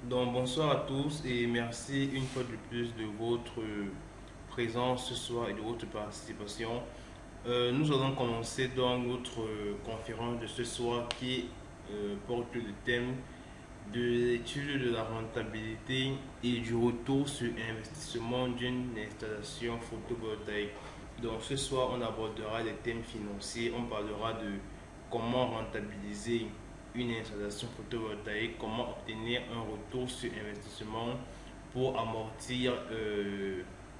Donc bonsoir à tous et merci une fois de plus de votre présence ce soir et de votre participation. Nous allons commencer donc notre conférence de ce soir qui porte le thème de l'étude de la rentabilité et du retour sur investissement d'une installation photovoltaïque. Donc ce soir, on abordera les thèmes financiers, on parlera de comment rentabiliser une installation photovoltaïque, comment obtenir un retour sur investissement pour amortir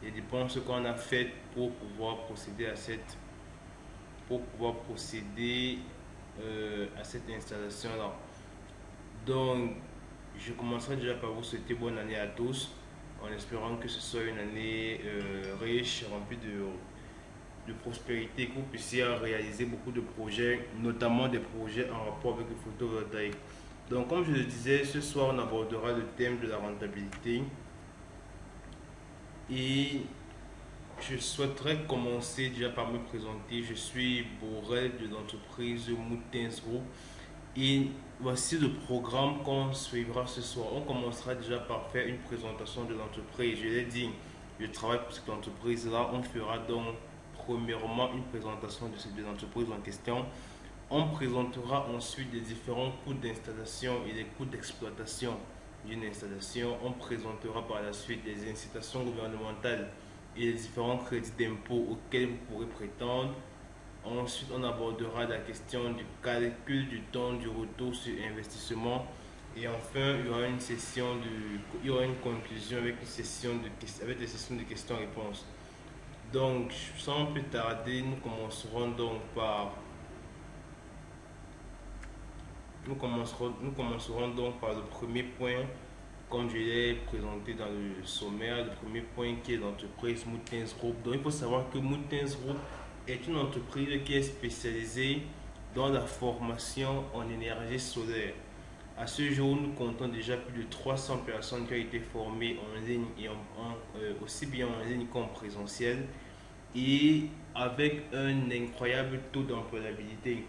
les dépenses qu'on a faites pour pouvoir procéder à cette installation-là. Donc, je commencerai déjà par vous souhaiter bonne année à tous, en espérant que ce soit une année riche, remplie de prospérité, que vous puissiez réaliser beaucoup de projets, notamment des projets en rapport avec le photovoltaïque. Donc, comme je le disais, ce soir, on abordera le thème de la rentabilité et je souhaiterais commencer déjà par me présenter. Je suis Borel de l'entreprise Moutins Group. Et voici le programme qu'on suivra ce soir. On commencera déjà par faire une présentation de l'entreprise. Je l'ai dit, je travaille pour cette entreprise-là. On fera donc premièrement une présentation de l'entreprise en question. On présentera ensuite les différents coûts d'installation et les coûts d'exploitation d'une installation. On présentera par la suite les incitations gouvernementales et les différents crédits d'impôt auxquels vous pourrez prétendre. Ensuite, on abordera la question du calcul du temps du retour sur investissement. Et enfin, il y aura une conclusion avec avec des sessions de questions-réponses. Donc, sans plus tarder, nous commencerons donc par le premier point, comme je l'ai présenté dans le sommaire, le premier point qui est l'entreprise Moutins Group. Donc il faut savoir que Moutins Group est une entreprise qui est spécialisée dans la formation en énergie solaire. À ce jour, nous comptons déjà plus de 300 personnes qui ont été formées en ligne aussi bien en ligne qu'en présentiel et avec un incroyable taux d'employabilité.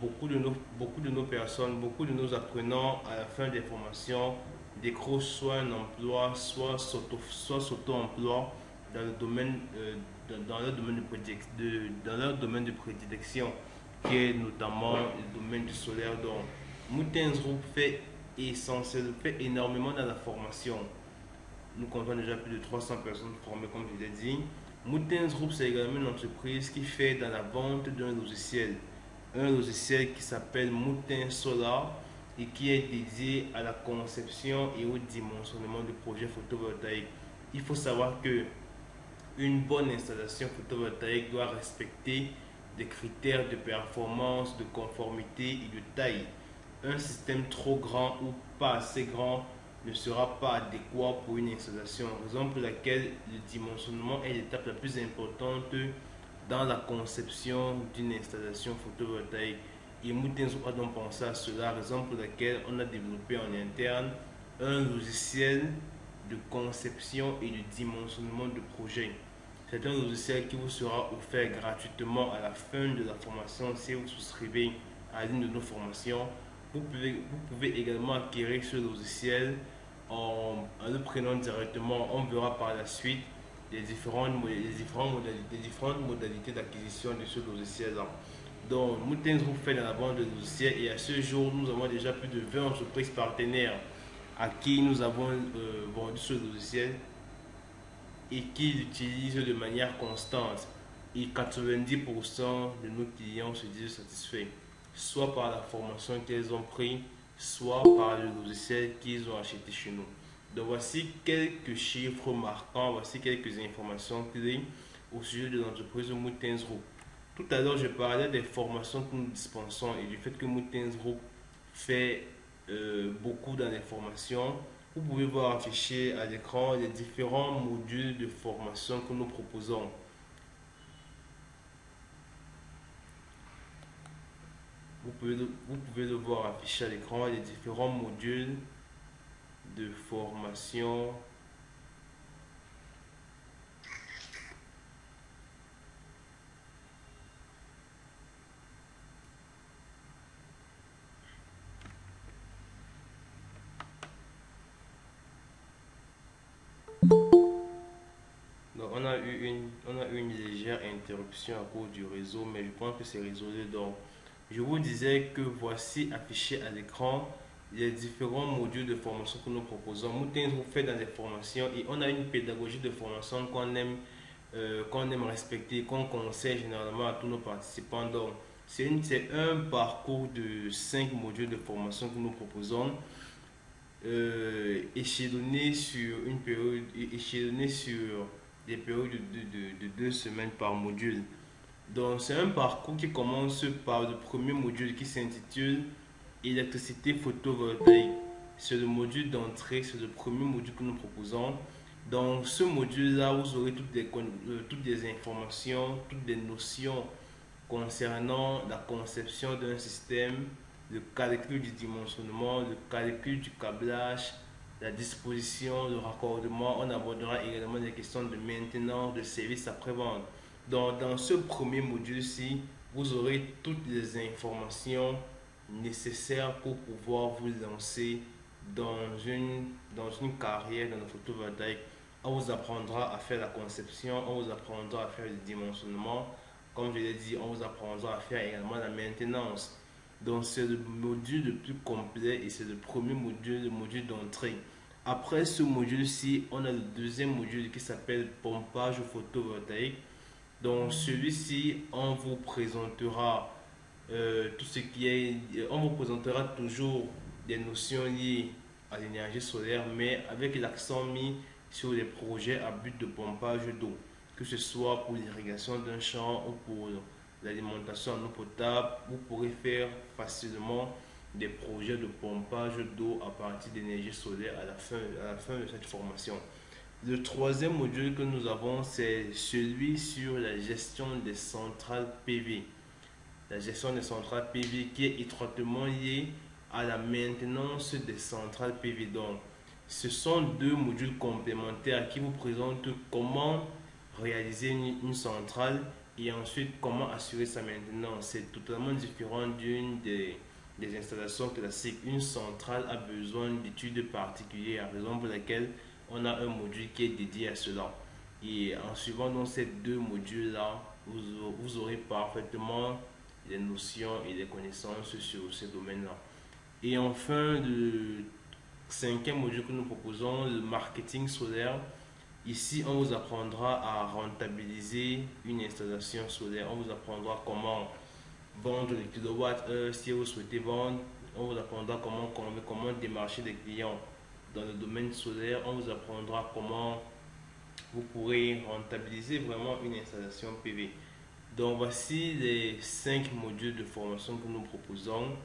Beaucoup de nos personnes, beaucoup de nos apprenants à la fin des formations décrochent soit un emploi, soit s'auto-emploi dans le domaine, dans leur domaine dans leur domaine de prédilection, qui est notamment le domaine du solaire. Donc, Moutens Group fait énormément dans la formation. Nous comptons déjà plus de 300 personnes formées, comme je l'ai dit. Moutens Group, c'est également une entreprise qui fait dans la vente d'un logiciel. Un logiciel qui s'appelle Moutens Solar et qui est dédié à la conception et au dimensionnement de projets photovoltaïques. Il faut savoir que une bonne installation photovoltaïque doit respecter des critères de performance, de conformité et de taille. Un système trop grand ou pas assez grand ne sera pas adéquat pour une installation, raison pour laquelle le dimensionnement est l'étape la plus importante dans la conception d'une installation photovoltaïque. Et Moutens a donc pensé à cela, raison pour laquelle on a développé en interne un logiciel de conception et de dimensionnement de projet. C'est un logiciel qui vous sera offert gratuitement à la fin de la formation si vous souscrivez à l'une de nos formations. Vous pouvez également acquérir ce logiciel en le prenant directement. On verra par la suite les différentes modalités d'acquisition de ce logiciel-là. Donc, Moutens Group fait dans la vente de logiciels et à ce jour, nous avons déjà plus de 20 entreprises partenaires à qui nous avons vendu ce logiciel et qui l'utilisent de manière constante. Et 90% de nos clients se disent satisfaits, soit par la formation qu'ils ont pris, soit par le logiciel qu'ils ont acheté chez nous. Donc voici quelques chiffres marquants, voici quelques informations clés au sujet de l'entreprise Moutens Group. Tout à l'heure, je parlais des formations que nous dispensons et du fait que Moutens Group fait beaucoup dans les formations. Vous pouvez voir afficher à l'écran les différents modules de formation que nous proposons. Vous pouvez le voir afficher à l'écran les différents modules de formation. on a eu une légère interruption à cause du réseau, mais je pense que c'est résolu. Donc, je vous disais que voici affiché à l'écran les différents modules de formation que nous proposons. Moutins vous fait dans les formations et on a une pédagogie de formation qu'on aime respecter, qu'on conseille généralement à tous nos participants. Donc, c'est un parcours de 5 modules de formation que nous proposons, échelonné sur une période, échelonné sur des périodes de 2 semaines par module. Donc, c'est un parcours qui commence par le premier module qui s'intitule électricité photovoltaïque. C'est le module d'entrée, c'est le premier module que nous proposons. Dans ce module-là, vous aurez toutes les informations, toutes les notions concernant la conception d'un système, le calcul du dimensionnement, le calcul du câblage, la disposition, le raccordement. On abordera également des questions de maintenance, de service après-vente. Donc, dans ce premier module-ci, vous aurez toutes les informations nécessaires pour pouvoir vous lancer dans une carrière dans le photovoltaïque. On vous apprendra à faire la conception, on vous apprendra à faire le dimensionnement. Comme je l'ai dit, on vous apprendra à faire également la maintenance. Donc c'est le module le plus complet et c'est le premier module, le module d'entrée. Après ce module-ci, on a le deuxième module qui s'appelle pompage photovoltaïque. Donc celui-ci, on vous présentera tout ce qui est, on vous présentera toujours des notions liées à l'énergie solaire, mais avec l'accent mis sur les projets à but de pompage d'eau, que ce soit pour l'irrigation d'un champ ou pour l'alimentation en eau potable. Vous pourrez faire facilement des projets de pompage d'eau à partir d'énergie solaire à la fin de cette formation. Le troisième module que nous avons, c'est celui sur la gestion des centrales PV. La gestion des centrales PV qui est étroitement liée à la maintenance des centrales PV. Donc, ce sont deux modules complémentaires qui vous présentent comment réaliser une centrale et ensuite comment assurer sa maintenance. C'est totalement différent des installations classiques. Une centrale a besoin d'études particulières, raison pour laquelle on a un module qui est dédié à cela. Et en suivant donc ces deux modules-là, vous aurez parfaitement les notions et les connaissances sur ces domaines-là. Et enfin, le cinquième module que nous proposons, le marketing solaire. Ici, on vous apprendra à rentabiliser une installation solaire. On vous apprendra comment vendre les kilowattheures si vous souhaitez vendre. On vous apprendra comment démarcher des clients dans le domaine solaire. On vous apprendra comment vous pourrez rentabiliser vraiment une installation PV. Donc voici les 5 modules de formation que nous proposons.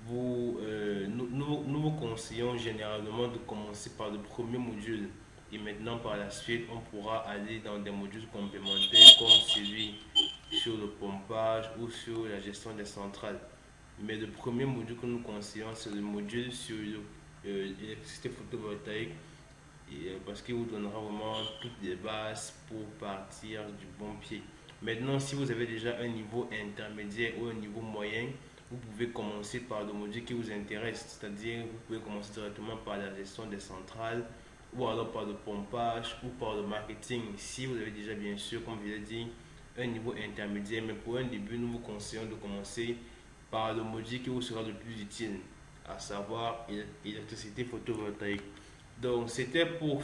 Nous vous conseillons généralement de commencer par le premier module et maintenant par la suite on pourra aller dans des modules complémentaires comme celui sur le pompage ou sur la gestion des centrales. Mais le premier module que nous conseillons, c'est le module sur l'électricité photovoltaïque parce qu'il vous donnera vraiment toutes les bases pour partir du bon pied. Maintenant, si vous avez déjà un niveau intermédiaire ou un niveau moyen, vous pouvez commencer par le module qui vous intéresse, c'est-à-dire vous pouvez commencer directement par la gestion des centrales ou alors par le pompage ou par le marketing. Si vous avez déjà bien sûr, comme je l'ai dit, un niveau intermédiaire, mais pour un début, nous vous conseillons de commencer par le module qui vous sera le plus utile, à savoir électricité photovoltaïque. Donc c'était pour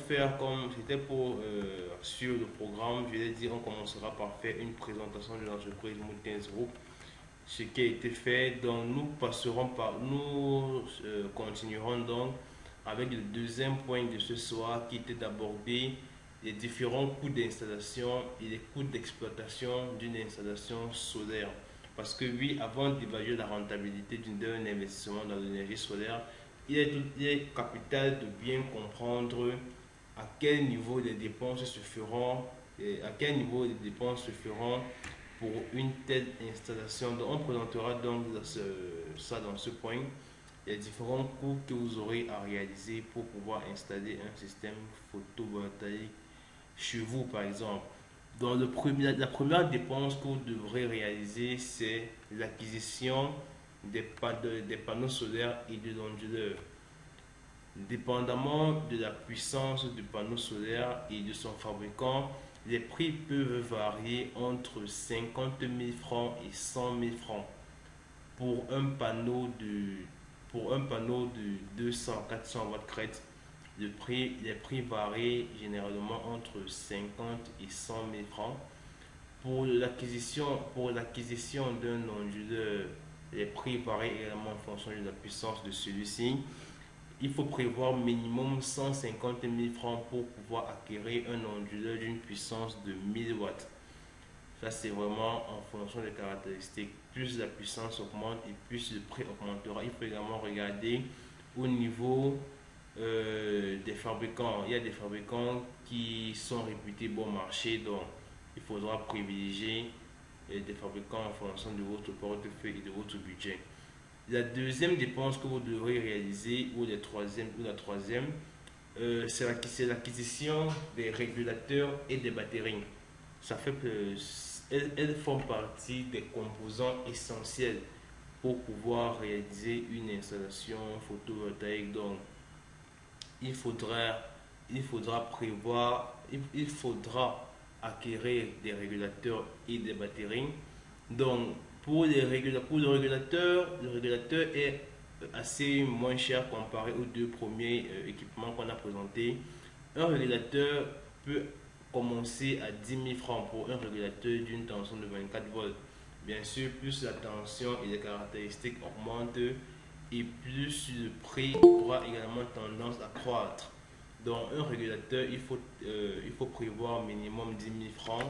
sur le programme, je vais dire, on commencera par faire une présentation de l'entreprise Moutens Group, ce qui a été fait. Donc nous continuerons donc avec le deuxième point de ce soir qui était d'aborder les différents coûts d'installation et les coûts d'exploitation d'une installation solaire. Parce que oui, avant d'évaluer la rentabilité d'un investissement dans l'énergie solaire, il est capital de bien comprendre à quel niveau les dépenses se feront, et à quel niveau les dépenses se feront pour une telle installation. Donc, on présentera donc ça dans ce point, les différents coûts que vous aurez à réaliser pour pouvoir installer un système photovoltaïque chez vous par exemple. Donc la première dépense que vous devrez réaliser, c'est l'acquisition des panneaux solaires et de l'onduleur. Dépendamment de la puissance du panneau solaire et de son fabricant, Les prix peuvent varier entre 50 000 francs et 100 000 francs pour un panneau de 200-400 watts crête. Les prix varient généralement entre 50 et 100 000 francs. Pour l'acquisition d'un onduleur, les prix varient également en fonction de la puissance de celui-ci. Il faut prévoir minimum 150 000 francs pour pouvoir acquérir un onduleur d'une puissance de 1000 watts. Ça, c'est vraiment en fonction des caractéristiques. Plus la puissance augmente et plus le prix augmentera. Il faut également regarder au niveau des fabricants. Il y a des fabricants qui sont réputés bon marché, donc il faudra privilégier des fabricants en fonction de votre portefeuille et de votre budget. La deuxième dépense que vous devrez réaliser, ou la troisième, c'est l'acquisition des régulateurs et des batteries. Ça fait elles font partie des composants essentiels pour pouvoir réaliser une installation photovoltaïque. Donc, il faudra, il faudra acquérir des régulateurs et des batteries. Donc, pour le régulateur est assez moins cher comparé aux deux premiers équipements qu'on a présentés. Un régulateur peut commencer à 10 000 francs pour un régulateur d'une tension de 24 volts. Bien sûr, plus la tension et les caractéristiques augmentent et plus le prix aura également tendance à croître. Donc, un régulateur, il faut prévoir minimum 10 000 francs.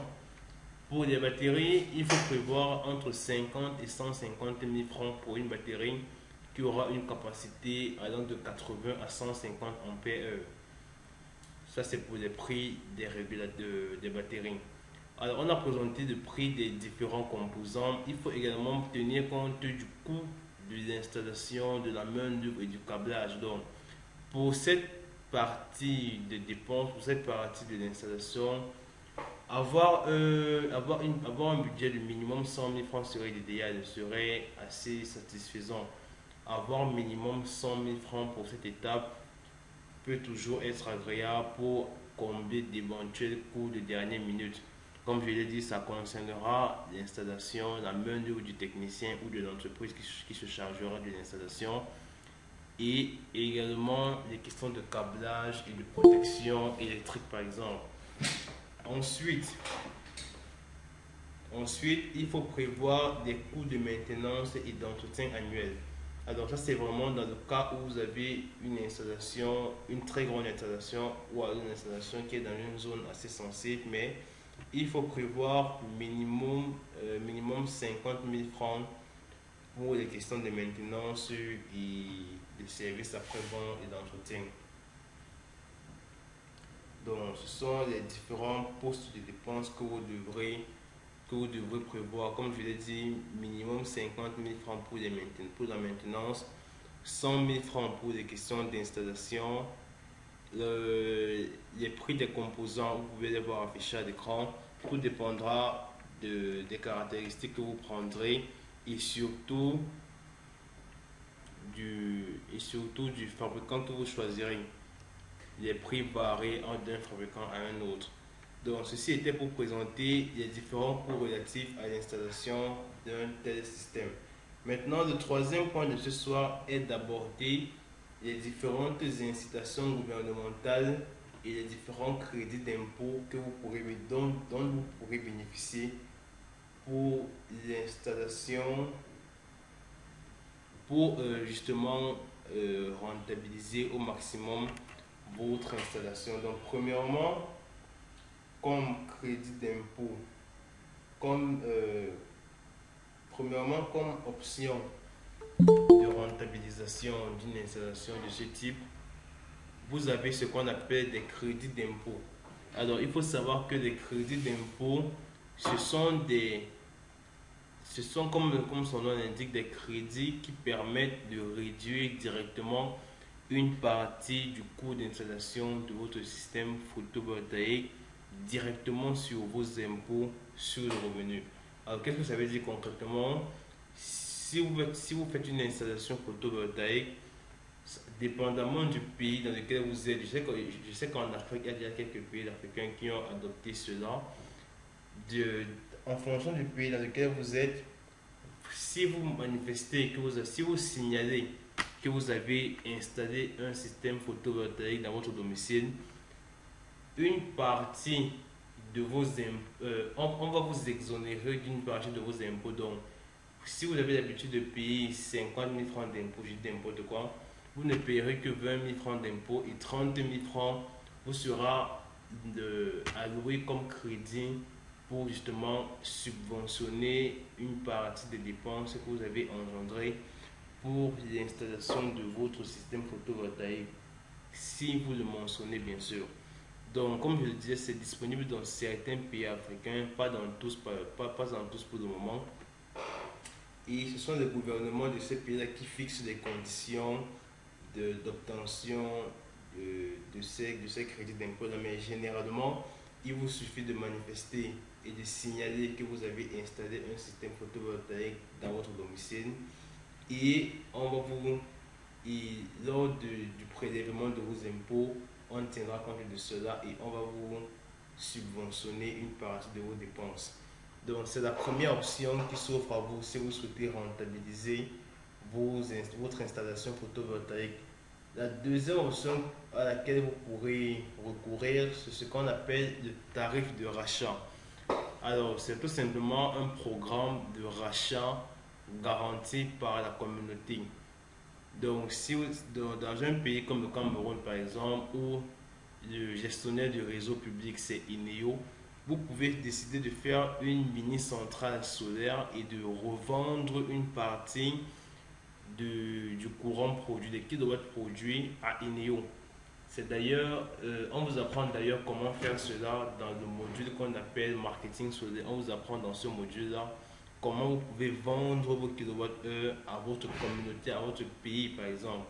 Pour les batteries, il faut prévoir entre 50 et 150 000 francs pour une batterie qui aura une capacité allant de 80 à 150 ampères. Ça, c'est pour les prix des batteries. Alors, on a présenté le prix des différents composants. Il faut également tenir compte du coût de l'installation, de la main-d'œuvre et du câblage. Donc, pour cette partie de dépenses, pour cette partie de l'installation, avoir un budget de minimum 100 000 francs serait l'idéal, serait assez satisfaisant. Avoir minimum 100 000 francs pour cette étape peut toujours être agréable pour combler d'éventuels coûts de dernière minute. Comme je l'ai dit, ça concernera l'installation, la main-d'œuvre du technicien ou de l'entreprise qui se chargera de l'installation et également les questions de câblage et de protection électrique par exemple. Ensuite, il faut prévoir des coûts de maintenance et d'entretien annuel. Alors ça c'est vraiment dans le cas où vous avez une installation, une très grande installation ou une installation qui est dans une zone assez sensible, mais il faut prévoir minimum 50 000 francs pour les questions de maintenance et de services après-vente et d'entretien. Donc ce sont les différents postes de dépenses que vous devrez prévoir. Comme je l'ai dit, minimum 50 000 francs pour la maintenance, 100 000 francs pour les questions d'installation. Les prix des composants, vous pouvez les voir affichés à l'écran. Tout dépendra des caractéristiques que vous prendrez et surtout du fabricant que vous choisirez. Les prix varient d'un fabricant à un autre. Donc, ceci était pour présenter les différents coûts relatifs à l'installation d'un tel système. Maintenant, le troisième point de ce soir est d'aborder les différentes incitations gouvernementales et les différents crédits d'impôt dont vous pourrez bénéficier pour l'installation, pour justement rentabiliser au maximum votre installation. Donc, comme crédit d'impôt, premièrement, comme option de rentabilisation d'une installation de ce type, vous avez ce qu'on appelle des crédits d'impôt. Alors, il faut savoir que les crédits d'impôt, ce sont comme son nom l'indique, des crédits qui permettent de réduire directement une partie du coût d'installation de votre système photovoltaïque directement sur vos impôts sur le revenu. Alors, qu'est-ce que ça veut dire concrètement? Si vous faites une installation photovoltaïque, Dépendamment du pays dans lequel vous êtes, je sais qu'en Afrique, il y a déjà quelques pays africains qui ont adopté cela. De, En fonction du pays dans lequel vous êtes, si vous manifestez, si vous signalez que vous avez installé un système photovoltaïque dans votre domicile, une partie de vos impôts, on va vous exonérer d'une partie de vos impôts. Donc, si vous avez l'habitude de payer 50 000 francs d'impôts, je dis n'importe quoi, vous ne payerez que 20 000 francs d'impôts et 30 000 francs vous sera alloué comme crédit pour justement subventionner une partie des dépenses que vous avez engendrées pour l'installation de votre système photovoltaïque, si vous le mentionnez bien sûr. Donc, comme je le disais, c'est disponible dans certains pays africains, pas dans tous, pas dans tous pour le moment. Et ce sont les gouvernements de ces pays-là qui fixent les conditions d'obtention de ces crédits d'impôt. Mais généralement, il vous suffit de manifester et de signaler que vous avez installé un système photovoltaïque dans votre domicile. Et lors du prélèvement de vos impôts, on tiendra compte de cela et on va vous subventionner une partie de vos dépenses. Donc, c'est la première option qui s'offre à vous si vous souhaitez rentabiliser votre installation photovoltaïque. La deuxième option à laquelle vous pourrez recourir, c'est ce qu'on appelle le tarif de rachat. Alors, c'est tout simplement un programme de rachat garanti par la communauté. Donc, si dans un pays comme le Cameroun, par exemple, où le gestionnaire du réseau public, c'est INEO, vous pouvez décider de faire une mini-centrale solaire et de revendre une partie du courant produit, des kilowatts produits à INEO. C'est d'ailleurs, on vous apprend d'ailleurs comment faire cela dans le module qu'on appelle marketing solaire. On vous apprend dans ce module-là comment vous pouvez vendre vos kilowattheures à votre communauté, à votre pays par exemple.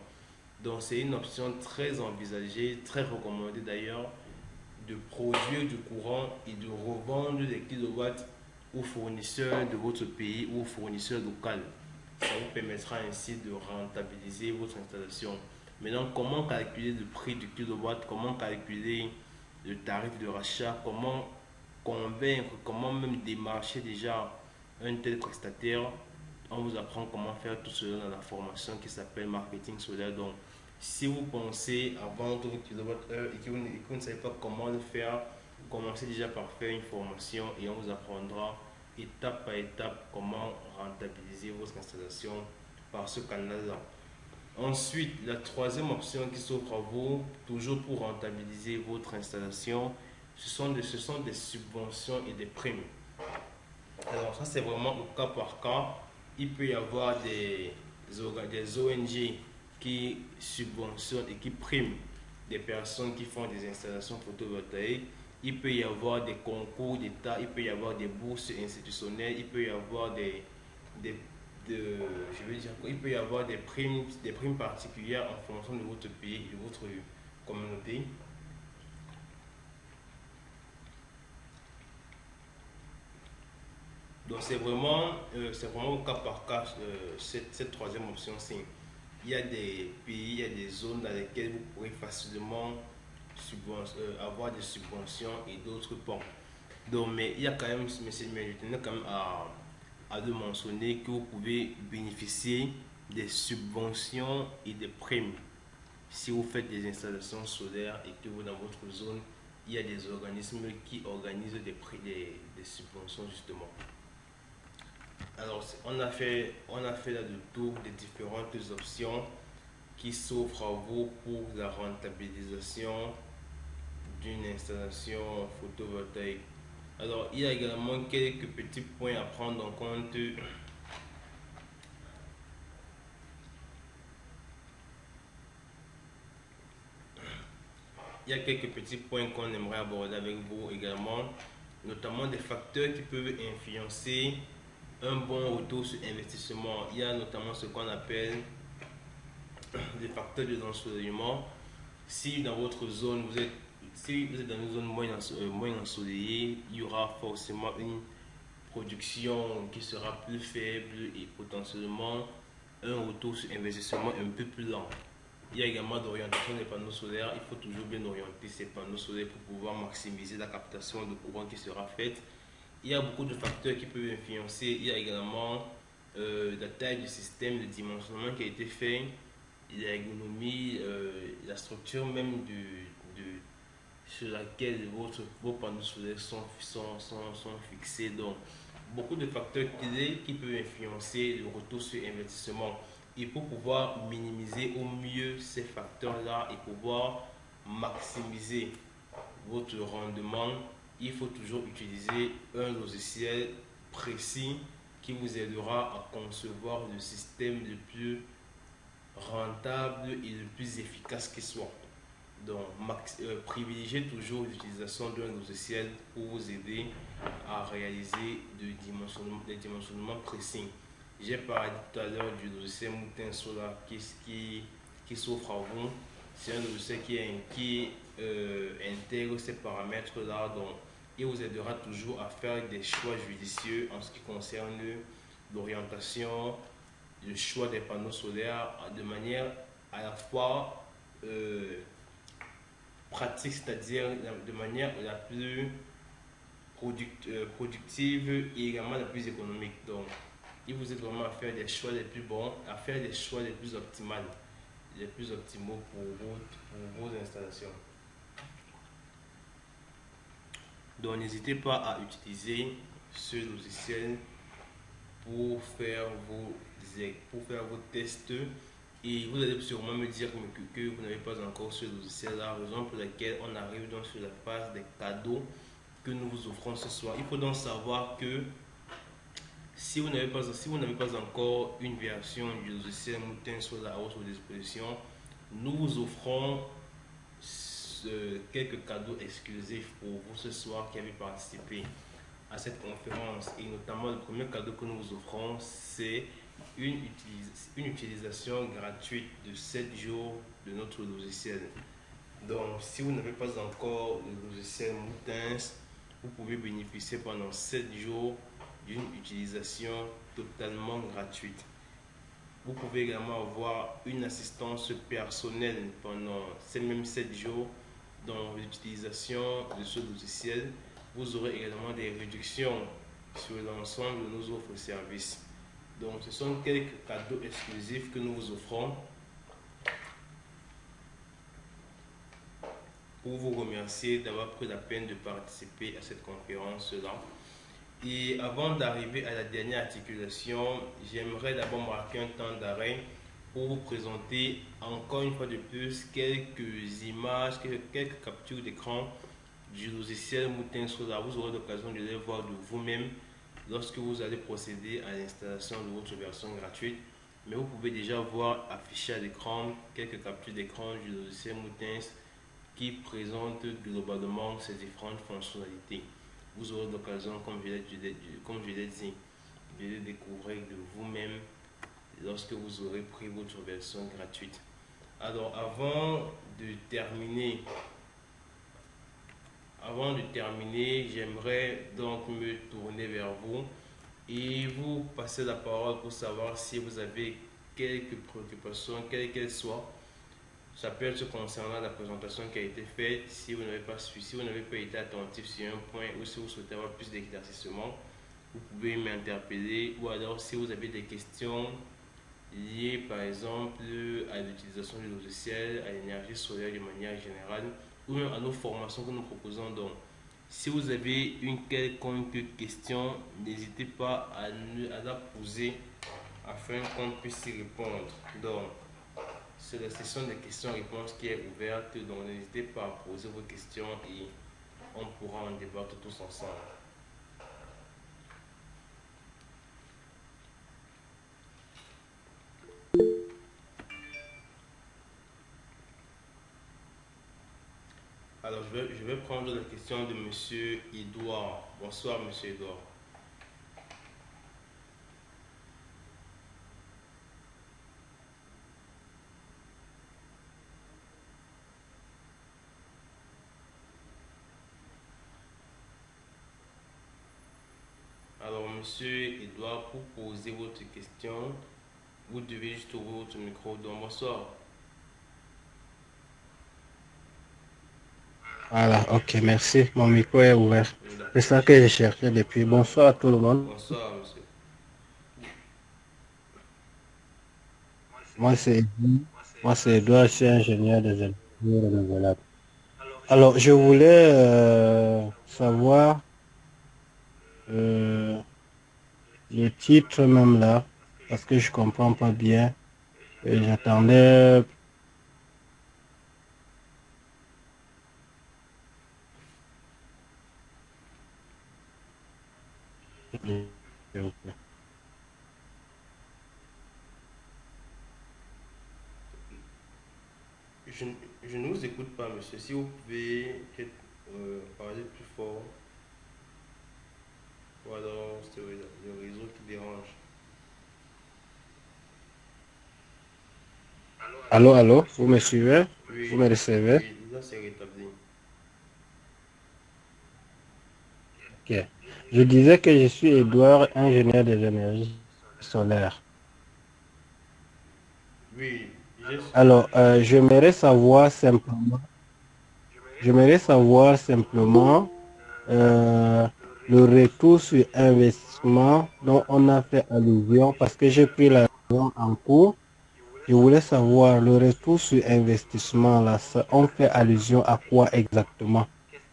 Donc c'est une option très envisagée, très recommandée d'ailleurs, de produire du courant et de revendre des kilowatts aux fournisseurs de votre pays ou aux fournisseurs locaux. Ça vous permettra ainsi de rentabiliser votre installation. Maintenant, comment calculer le prix du kilowatt, comment calculer le tarif de rachat, comment convaincre, comment même démarcher déjà un tel prestataire. On vous apprend comment faire tout cela dans la formation qui s'appelle marketing solaire. Donc, si vous pensez à vendre vos kilowattheures et que vous ne savez pas comment le faire, commencez déjà par faire une formation et on vous apprendra étape par étape comment rentabiliser votre installation par ce canal-là. Ensuite, la troisième option qui s'offre à vous, toujours pour rentabiliser votre installation, ce sont des subventions et des primes. Alors ça c'est vraiment au cas par cas. Il peut y avoir des ONG qui subventionnent et qui priment des personnes qui font des installations photovoltaïques. Il peut y avoir des concours d'État, il peut y avoir des bourses institutionnelles, il peut y avoir des je veux dire, il peut y avoir des primes particulières en fonction de votre pays et de votre communauté. Donc c'est vraiment au cas par cas cette troisième option-ci. Il y a des pays, il y a des zones dans lesquelles vous pourrez facilement avoir des subventions et d'autres pas. Donc, mais il y a quand même, mais je tenais quand même à le mentionner que vous pouvez bénéficier des subventions et des primes si vous faites des installations solaires et que vous dans votre zone, il y a des organismes qui organisent des subventions justement. Alors, on a fait là le tour des différentes options qui s'offrent à vous pour la rentabilisation d'une installation photovoltaïque. Alors, il y a également quelques petits points à prendre en compte. Il y a quelques petits points qu'on aimerait aborder avec vous également, notamment des facteurs qui peuvent influencer un bon retour sur investissement. Il y a notamment ce qu'on appelle les facteurs de l'ensoleillement. Si dans votre zone, si vous êtes dans une zone moins ensoleillée, il y aura forcément une production qui sera plus faible et potentiellement un retour sur investissement un peu plus lent. Il y a également d'orientation des panneaux solaires. Il faut toujours bien orienter ces panneaux solaires pour pouvoir maximiser la captation de courant qui sera faite. Il y a beaucoup de facteurs qui peuvent influencer. Il y a également la taille du système, le dimensionnement qui a été fait, l'ergonomie, la structure même sur laquelle vos panneaux solaires sont fixés. Donc, beaucoup de facteurs clés qui peuvent influencer le retour sur investissement. Et pour pouvoir minimiser au mieux ces facteurs-là et pouvoir maximiser votre rendement, il faut toujours utiliser un logiciel précis qui vous aidera à concevoir le système le plus rentable et le plus efficace qui soit. Donc, privilégiez toujours l'utilisation d'un logiciel pour vous aider à réaliser des dimensionnements précis. J'ai parlé tout à l'heure du logiciel Moutin Solar qui s'offre à vous. C'est un logiciel qui intègre ces paramètres-là. Donc, il vous aidera toujours à faire des choix judicieux en ce qui concerne l'orientation, le choix des panneaux solaires de manière à la fois pratique, c'est-à-dire de manière la plus productive et également la plus économique. Donc, il vous aide vraiment à faire des choix les plus bons, à faire des choix les plus optimaux, les plus optimaux pour vos installations. Donc, n'hésitez pas à utiliser ce logiciel pour faire vos tests. Et vous allez sûrement me dire que vous n'avez pas encore ce logiciel-là, raison pour laquelle on arrive donc sur la phase des cadeaux que nous vous offrons ce soir. Il faut donc savoir que si vous n'avez pas encore une version du logiciel Moutin Solar à votre disposition, nous vous offrons quelques cadeaux exclusifs pour vous ce soir qui avez participé à cette conférence. Et notamment, le premier cadeau que nous vous offrons, c'est une utilisation gratuite de 7 jours de notre logiciel. Donc, si vous n'avez pas encore le logiciel Moutins, vous pouvez bénéficier pendant 7 jours d'une utilisation totalement gratuite. Vous pouvez également avoir une assistance personnelle pendant ces mêmes 7 jours dans l'utilisation de ce logiciel. Vous aurez également des réductions sur l'ensemble de nos offres et services. Donc, ce sont quelques cadeaux exclusifs que nous vous offrons pour vous remercier d'avoir pris la peine de participer à cette conférence-là. Et avant d'arriver à la dernière articulation, j'aimerais d'abord marquer un temps d'arrêt pour vous présenter encore une fois de plus quelques images, quelques captures d'écran du logiciel Moutin Solar. Vous aurez l'occasion de les voir de vous-même lorsque vous allez procéder à l'installation de votre version gratuite. Mais vous pouvez déjà voir affiché à l'écran quelques captures d'écran du logiciel Moutins qui présentent globalement ces différentes fonctionnalités. Vous aurez l'occasion, comme je l'ai dit, de les découvrir de vous-même lorsque vous aurez pris votre version gratuite. Alors, avant de terminer, j'aimerais donc me tourner vers vous et vous passer la parole pour savoir si vous avez quelques préoccupations, quelles qu'elles soient. Ça peut être concernant la présentation qui a été faite. Si vous n'avez pas suivi, si vous n'avez pas été attentif sur un point ou si vous souhaitez avoir plus d'éclaircissement, vous pouvez m'interpeller. Ou alors, si vous avez des questions liées par exemple à l'utilisation du logiciel, à l'énergie solaire de manière générale, ou même à nos formations que nous proposons. Donc, si vous avez une quelconque question, n'hésitez pas à la poser afin qu'on puisse y répondre. Donc, c'est la session de questions-réponses qui est ouverte, donc n'hésitez pas à poser vos questions et on pourra en débattre tous ensemble. Alors, je vais prendre la question de Monsieur Edouard. Bonsoir, Monsieur Edouard. Alors, Monsieur Edouard, pour poser votre question, vous devez juste ouvrir votre micro. Donc, bonsoir. Voilà, ok, merci. Mon micro est ouvert. C'est D'accord, ça que je cherchais depuis. Bonsoir à tout le monde. bonsoir, monsieur. Moi, c'est moi, c'est Edouard, je suis ingénieur des énergies renouvelables. Alors, je voulais savoir euh, le titre même là, parce que je comprends pas bien. Et j'attendais. S'il vous plaît. Je, je ne vous écoute pas, monsieur. Si vous pouvez peut-être parler plus fort, ou alors c'est le réseau qui dérange. Allô, allô, vous me suivez? Vous Oui, me recevez? oui, là c'est rétabli. Ok. Je disais que je suis Edouard, ingénieur des énergies solaires. Oui, j'ai... Alors, j'aimerais savoir simplement euh, le retour sur investissement dont on a fait allusion parce que j'ai pris la raison en cours. Je voulais savoir le retour sur investissement là, on fait allusion à quoi exactement?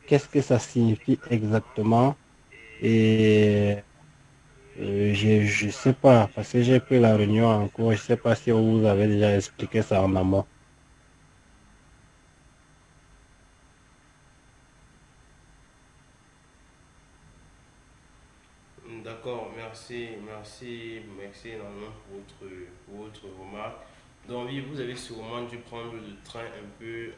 Qu'est-ce que ça signifie exactement? Et je sais pas, parce que j'ai pris la réunion en cours, je sais pas si on vous avez déjà expliqué ça en amont. D'accord, merci, merci, merci énormément pour votre remarque. Donc oui, vous avez sûrement dû prendre le train un peu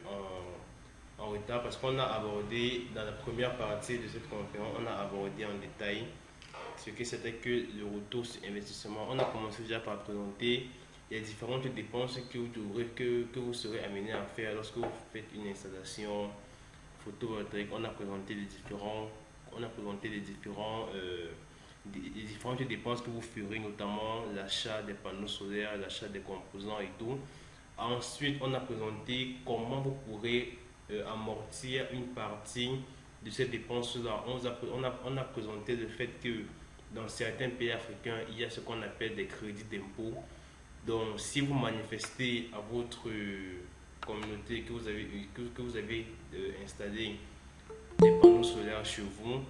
en retard parce qu'on a abordé dans la première partie de cette conférence, on a abordé en détail ce que c'était que le retour sur investissement. On a commencé déjà par présenter les différentes dépenses que vous serez amené à faire lorsque vous faites une installation photovoltaïque. On a présenté les différentes dépenses que vous ferez, notamment l'achat des panneaux solaires, l'achat des composants et tout. Ensuite, on a présenté comment vous pourrez amortir une partie de ces dépenses-là. On a présenté le fait que dans certains pays africains, il y a ce qu'on appelle des crédits d'impôt. Donc, si vous manifestez à votre communauté que vous avez installé des panneaux solaires chez vous,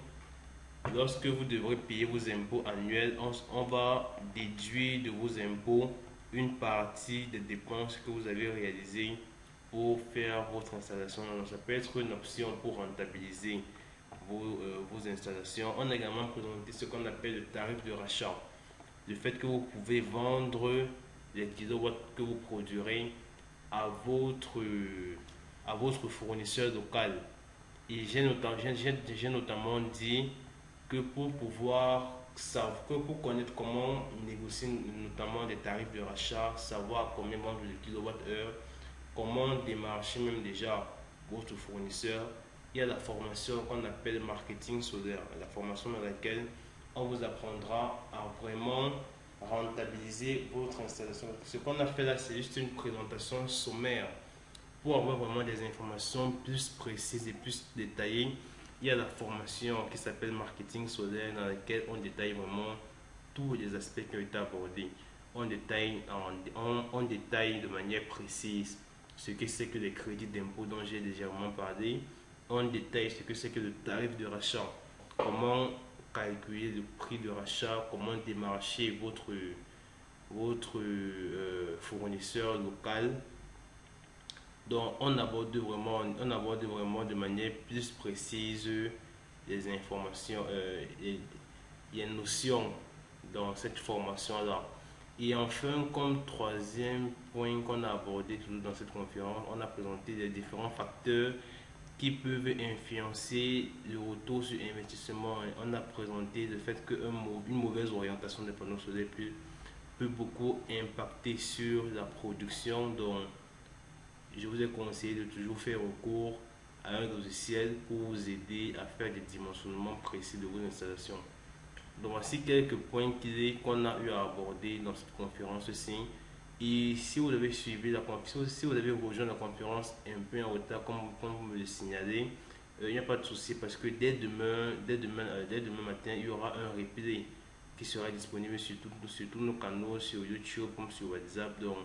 lorsque vous devrez payer vos impôts annuels, on va déduire de vos impôts une partie des dépenses que vous avez réalisées pour faire votre installation. Donc, ça peut être une option pour rentabiliser vos installations. On a également présenté ce qu'on appelle le tarif de rachat. Le fait que vous pouvez vendre les kilowatts que vous produirez à à votre fournisseur local. Et j'ai notamment dit que pour pouvoir savoir, que pour connaître comment négocier notamment des tarifs de rachat, savoir combien vendre le kilowatt-heure, comment démarcher même déjà votre fournisseur, il y a la formation qu'on appelle marketing solaire, la formation dans laquelle on vous apprendra à vraiment rentabiliser votre installation. Ce qu'on a fait là, c'est juste une présentation sommaire pour avoir vraiment des informations plus précises et plus détaillées. Il y a la formation qui s'appelle marketing solaire dans laquelle on détaille vraiment tous les aspects qui ont été abordés. On détaille de manière précise ce que c'est que les crédits d'impôt dont j'ai légèrement parlé. On détaille ce que c'est que le tarif de rachat. Comment calculer le prix de rachat, comment démarcher votre fournisseur local. Donc on aborde vraiment de manière plus précise les informations, les notions dans cette formation-là. Et enfin, comme troisième point qu'on a abordé toujours dans cette conférence, on a présenté les différents facteurs qui peuvent influencer le retour sur investissement. On a présenté le fait qu'une mauvaise orientation des panneaux solaires peut beaucoup impacter sur la production. Donc, je vous ai conseillé de toujours faire recours à un logiciel pour vous aider à faire des dimensionnements précis de vos installations. Donc voici quelques points clés qu'on a eu à aborder dans cette conférence-ci. Et si vous avez suivi la conférence, si vous avez rejoint la conférence un peu en retard, comme vous me le signalez, Il n'y a pas de souci parce que dès demain matin, il y aura un replay qui sera disponible sur tous nos canaux, sur YouTube comme sur WhatsApp. Donc,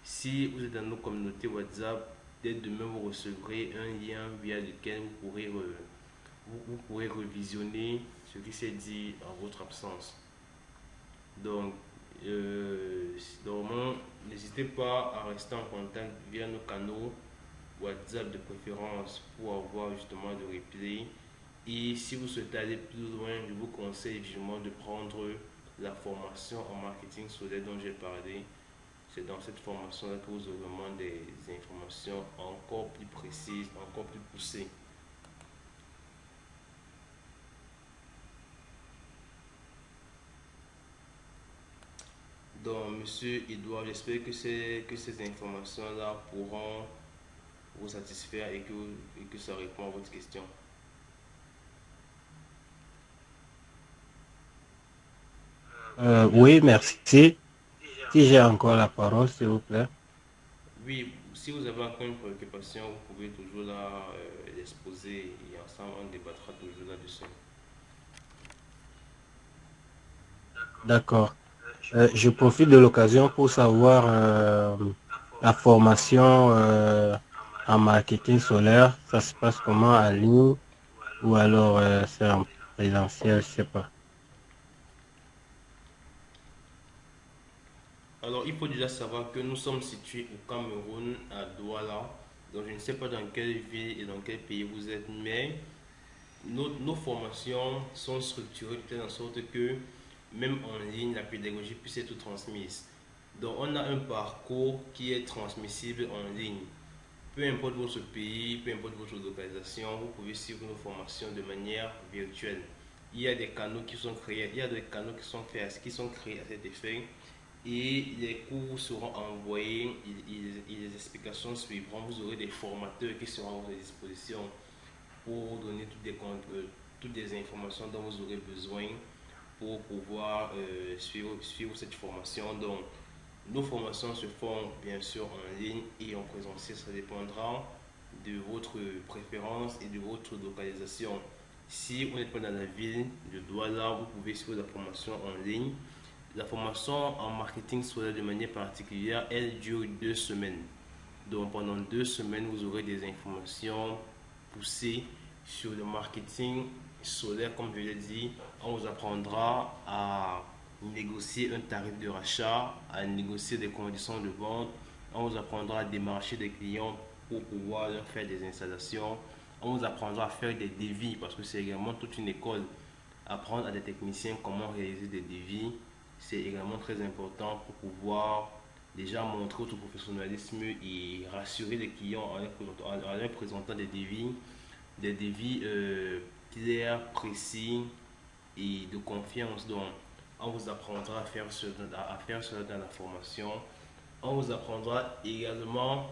si vous êtes dans nos communautés WhatsApp, dès demain, vous recevrez un lien via lequel vous pourrez revisionner ce qui s'est dit en votre absence. Donc, normalement, n'hésitez pas à rester en contact via nos canaux WhatsApp de préférence pour avoir justement le replay. Et si vous souhaitez aller plus loin, je vous conseille vivement de prendre la formation en marketing solaire dont j'ai parlé. C'est dans cette formation-là que vous aurez vraiment des informations encore plus précises, encore plus poussées. Donc, monsieur Edouard, j'espère que ces informations-là pourront vous satisfaire et que ça répond à votre question. Oui, merci. Si j'ai encore la parole, s'il vous plaît. Oui, si vous avez encore une préoccupation, vous pouvez toujours l'exposer et ensemble on débattra toujours là-dessus. D'accord. Je profite de l'occasion pour savoir la formation en marketing solaire, ça se passe comment en ligne ou alors c'est en présentiel, je sais pas. Alors, il faut déjà savoir que nous sommes situés au Cameroun, à Douala. Donc, je ne sais pas dans quelle ville et dans quel pays vous êtes, mais nos formations sont structurées de telle sorte que même en ligne, la pédagogie puisse être transmise. Donc, on a un parcours qui est transmissible en ligne. Peu importe votre pays, peu importe votre localisation, vous pouvez suivre nos formations de manière virtuelle. Il y a des canaux qui sont créés, il y a des canaux qui sont faits, qui sont créés à cet effet et les cours seront envoyés et les explications suivront. Vous aurez des formateurs qui seront à votre disposition pour vous donner toutes les informations dont vous aurez besoin pour pouvoir suivre cette formation. Donc, nos formations se font bien sûr en ligne et en présentiel, ça dépendra de votre préférence et de votre localisation. Si vous n'êtes pas dans la ville de Douala, vous pouvez suivre la formation en ligne. La formation en marketing solaire de manière particulière, elle dure 2 semaines. Donc pendant 2 semaines, vous aurez des informations poussées sur le marketing solaire, comme je l'ai dit. On vous apprendra à négocier un tarif de rachat, à négocier des conditions de vente. On vous apprendra à démarcher des clients pour pouvoir leur faire des installations. On vous apprendra à faire des devis parce que c'est également toute une école. Apprendre à des techniciens comment réaliser des devis, c'est également très important pour pouvoir déjà montrer votre professionnalisme et rassurer les clients en leur présentant des devis clairs, précis et de confiance. Donc, on vous apprendra à faire cela dans la formation. On vous apprendra également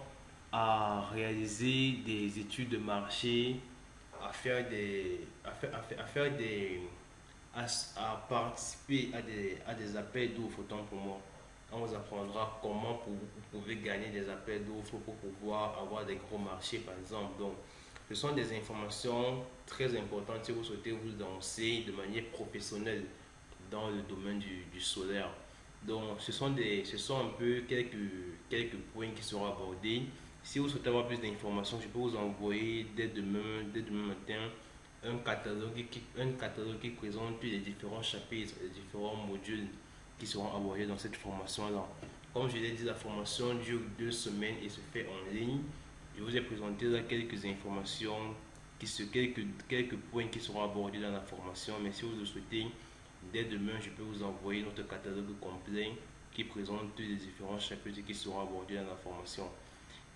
à réaliser des études de marché, à faire des, à faire des, à participer à des appels d'offres, autant pour moi. On vous apprendra comment vous pouvez gagner des appels d'offres pour pouvoir avoir des gros marchés, par exemple. Donc, ce sont des informations très importantes si vous souhaitez vous lancer de manière professionnelle dans le domaine du solaire. Donc, ce sont un peu quelques points qui seront abordés. Si vous souhaitez avoir plus d'informations, je peux vous envoyer dès demain matin un catalogue qui présente les différents chapitres, les différents modules qui seront abordés dans cette formation-là. Comme je l'ai dit, la formation dure 2 semaines et se fait en ligne. Je vous ai présenté là quelques informations, quelques points qui seront abordés dans la formation. Mais si vous le souhaitez, dès demain, je peux vous envoyer notre catalogue complet qui présente tous les différents chapitres qui seront abordés dans la formation.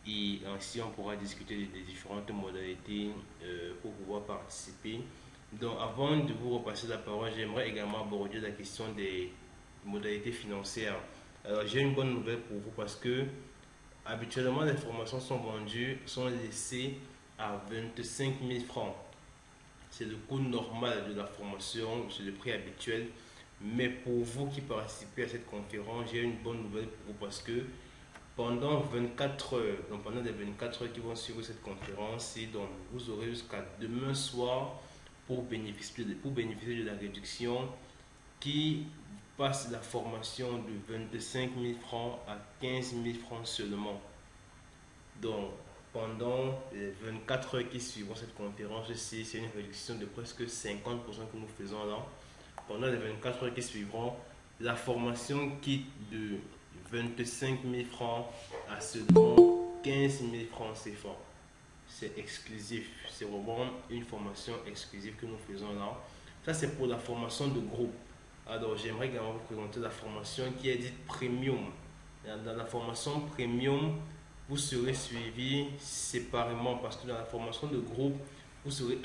Et ainsi, on pourra discuter des différentes modalités pour pouvoir participer. Donc, avant de vous repasser la parole, j'aimerais également aborder la question des modalités financières. Alors, j'ai une bonne nouvelle pour vous parce que habituellement, les formations sont laissées à 25 000 francs. C'est le coût normal de la formation, c'est le prix habituel. Mais pour vous qui participez à cette conférence, j'ai une bonne nouvelle pour vous parce que pendant 24 heures, donc pendant les 24 heures qui vont suivre cette conférence, et donc vous aurez jusqu'à demain soir pour bénéficier de la réduction qui passe la formation de 25 000 francs à 15 000 francs seulement. Donc, pendant les 24 heures qui suivront cette conférence, c'est une réduction de presque 50% que nous faisons là. Pendant les 24 heures qui suivront, la formation quitte de 25 000 francs à seulement 15 000 francs CFA. C'est exclusif, c'est vraiment une formation exclusive que nous faisons là. Ça, c'est pour la formation de groupe. Alors, j'aimerais également vous présenter la formation qui est dite premium. Dans la formation premium, vous serez suivi séparément parce que dans la formation de groupe, vous serez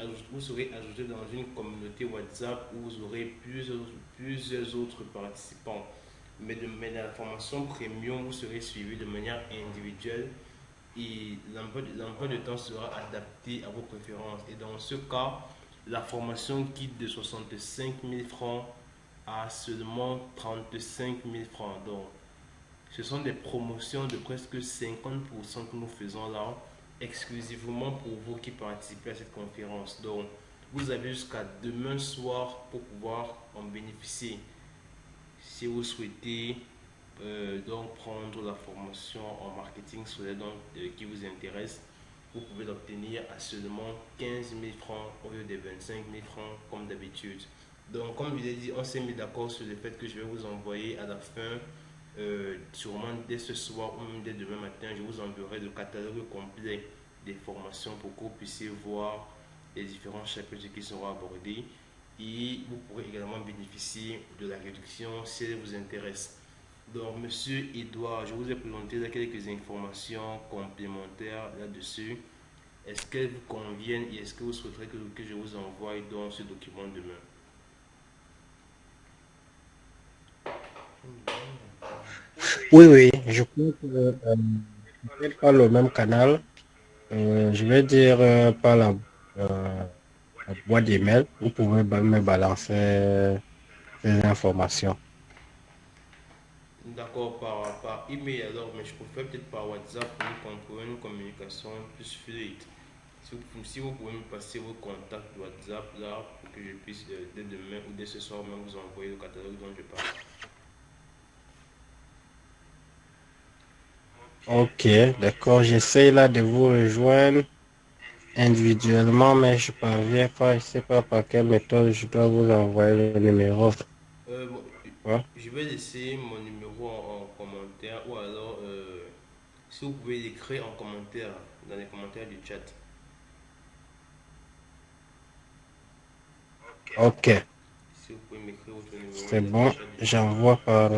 ajouté dans une communauté WhatsApp où vous aurez plusieurs autres participants. Mais dans la formation premium, vous serez suivi de manière individuelle et l'emploi de temps sera adapté à vos préférences. Et dans ce cas, la formation quitte de 65 000 francs à seulement 35 000 francs. Donc, ce sont des promotions de presque 50% que nous faisons là, exclusivement pour vous qui participez à cette conférence. Donc, vous avez jusqu'à demain soir pour pouvoir en bénéficier. Si vous souhaitez donc prendre la formation en marketing solaire qui vous intéresse, vous pouvez l'obtenir à seulement 15 000 francs au lieu des 25 000 francs comme d'habitude. Donc, comme je l'ai dit, on s'est mis d'accord sur le fait que je vais vous envoyer à la fin, sûrement dès ce soir ou même dès demain matin, je vous enverrai le catalogue complet des formations pour que vous puissiez voir les différents chapitres qui seront abordés. Et vous pourrez également bénéficier de la réduction si elle vous intéresse. Donc, Monsieur Edouard, je vous ai présenté là quelques informations complémentaires là-dessus. Est-ce qu'elles vous conviennent et est-ce que vous souhaiterez que je vous envoie donc ce document demain? Oui, oui, je crois que peut-être par le même canal, je vais dire par la boîte d'email, vous pouvez me balancer ces informations. D'accord, par email alors, mais je préfère peut-être par WhatsApp pour une communication plus fluide. Si vous pouvez me passer vos contacts de WhatsApp là, pour que je puisse dès demain ou dès ce soir même vous envoyer le catalogue dont je parle. Ok, d'accord, j'essaie là de vous rejoindre individuellement, mais je parviens pas, je sais pas par quelle méthode je dois vous envoyer le numéro. Bon, Ouais. je vais laisser mon numéro en commentaire ou alors si vous pouvez l'écrire en commentaire, dans les commentaires du chat. Ok, Si vous pouvez m'écrire votre numéro c'est dans le bon, chat du j'envoie par...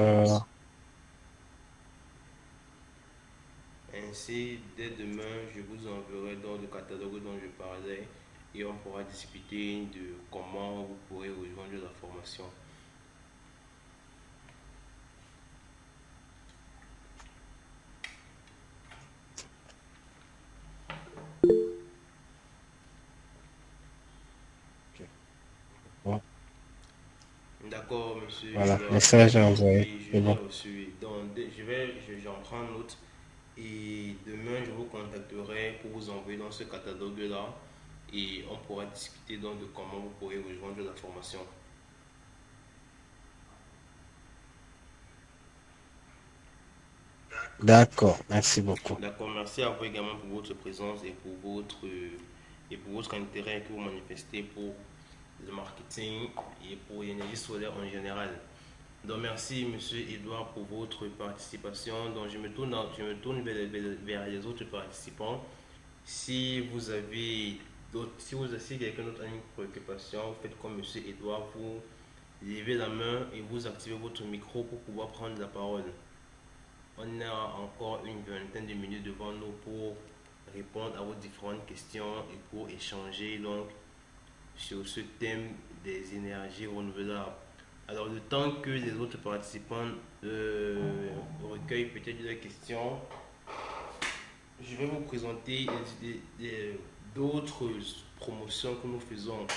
Ainsi, dès demain, je vous enverrai dans le catalogue dont je parlais et on pourra discuter de comment vous pourrez rejoindre la formation. Ok, bon, D'accord, monsieur voilà, Edouard. message envoyé, Oui, je c'est l'ai bon. reçu. Donc, j'en prends note et demain, je vous contacterai pour vous envoyer dans ce catalogue-là et on pourra discuter donc de comment vous pourrez rejoindre la formation. D'accord, merci beaucoup. D'accord, merci à vous également pour votre présence et pour votre intérêt que vous manifestez pour le marketing et pour l'énergie solaire en général. Donc merci Monsieur Edouard pour votre participation. Donc je me tourne vers les autres participants. Si vous avez si quelqu'un d'autre a une préoccupation, vous faites comme Monsieur Edouard, vous levez la main et vous activez votre micro pour pouvoir prendre la parole. On a encore une vingtaine de minutes devant nous pour répondre à vos différentes questions et pour échanger donc sur ce thème des énergies renouvelables. Alors, le temps que les autres participants recueillent peut-être des questions, je vais vous présenter d'autres promotions que nous faisons.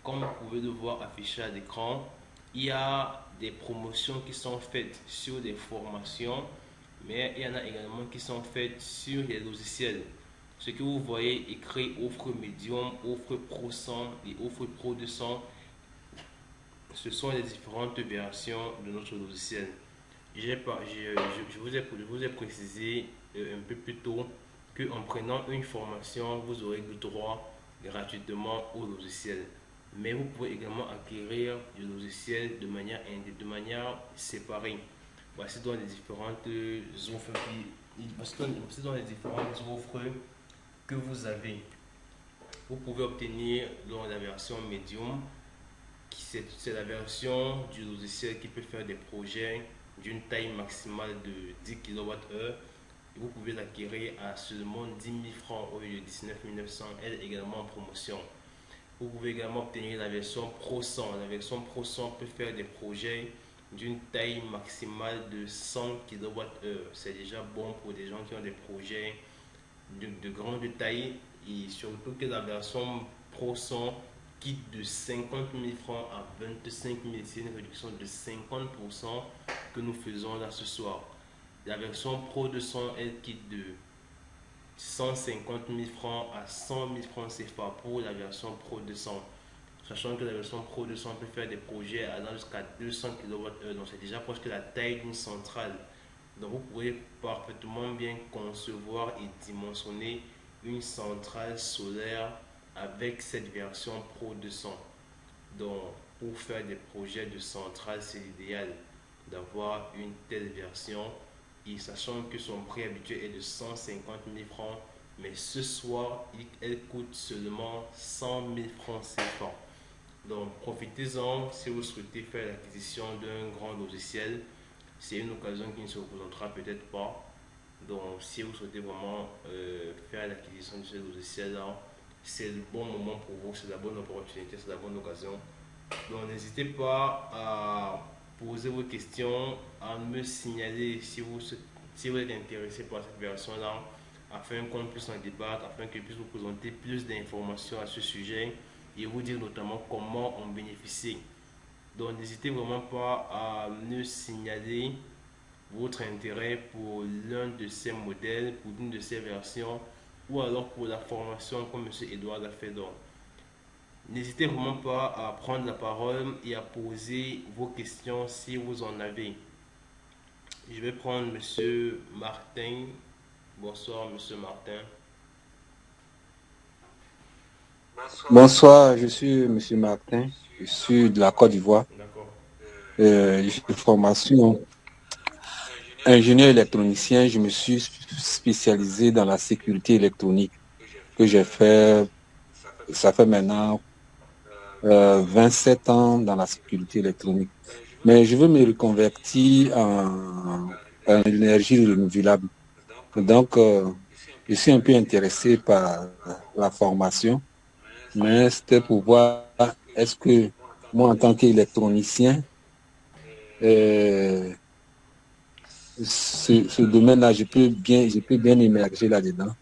Comme vous pouvez le voir affiché à l'écran, il y a des promotions qui sont faites sur des formations mais il y en a également qui sont faites sur les logiciels. Ce que vous voyez écrit offre Medium, offre Pro 100 et offre Pro 200, ce sont les différentes versions de notre logiciel. Je vous ai précisé un peu plus tôt qu'en prenant une formation, vous aurez le droit gratuitement au logiciel. Mais vous pouvez également acquérir le logiciel de manière séparée. Voici donc les différentes offres, voici donc les différentes offres que vous avez. Vous pouvez obtenir donc la version Medium, c'est la version du logiciel qui peut faire des projets d'une taille maximale de 10 kWh. Vous pouvez l'acquérir à seulement 10 000 francs au lieu de 19 900. Elle est également en promotion. Vous pouvez également obtenir la version Pro 100. La version Pro 100 peut faire des projets d'une taille maximale de 100 kWh. C'est déjà bon pour des gens qui ont des projets de grande taille, et surtout que la version Pro 100 quitte de 50 000 francs à 25 000. C'est une réduction de 50% que nous faisons là ce soir. La version Pro 200, elle quitte de 150 000 francs à 100 000 francs CFA pour la version Pro 200. Sachant que la version Pro 200 peut faire des projets allant jusqu'à 200 kWh, donc c'est déjà presque la taille d'une centrale. Donc vous pouvez parfaitement bien concevoir et dimensionner une centrale solaire avec cette version Pro 200. Donc pour faire des projets de centrale, c'est l'idéal d'avoir une telle version. Et sachant que son prix habituel est de 150 000 francs, mais ce soir, elle coûte seulement 100 000 francs CFA. Donc profitez-en si vous souhaitez faire l'acquisition d'un grand logiciel. C'est une occasion qui ne se représentera peut-être pas. Donc si vous souhaitez vraiment faire l'acquisition de ce logiciel-là, c'est le bon moment pour vous, c'est la bonne opportunité, c'est la bonne occasion. Donc n'hésitez pas à poser vos questions, à me signaler si vous êtes intéressé par cette version-là, afin qu'on puisse en débattre, afin que je puisse vous présenter plus d'informations à ce sujet et vous dire notamment comment en bénéficier. Donc n'hésitez vraiment pas à me signaler votre intérêt pour l'un de ces modèles, pour une de ces versions, ou alors pour la formation comme M. Edouard l'a fait. Donc n'hésitez vraiment pas à prendre la parole et à poser vos questions si vous en avez. Je vais prendre Monsieur Martin. Bonsoir, Monsieur Martin. Bonsoir, je suis Monsieur Martin, je suis de la Côte d'Ivoire. D'accord. Je suis de formation ingénieur électronicien. Je me suis spécialisé dans la sécurité électronique que j'ai fait, ça fait maintenant 27 ans dans la sécurité électronique. Mais je veux me reconvertir en énergie renouvelable. Donc, je suis un peu intéressé par la formation, mais c'était pour voir est-ce que moi, en tant qu'électronicien, euh, ce domaine-là, je peux bien émerger là-dedans.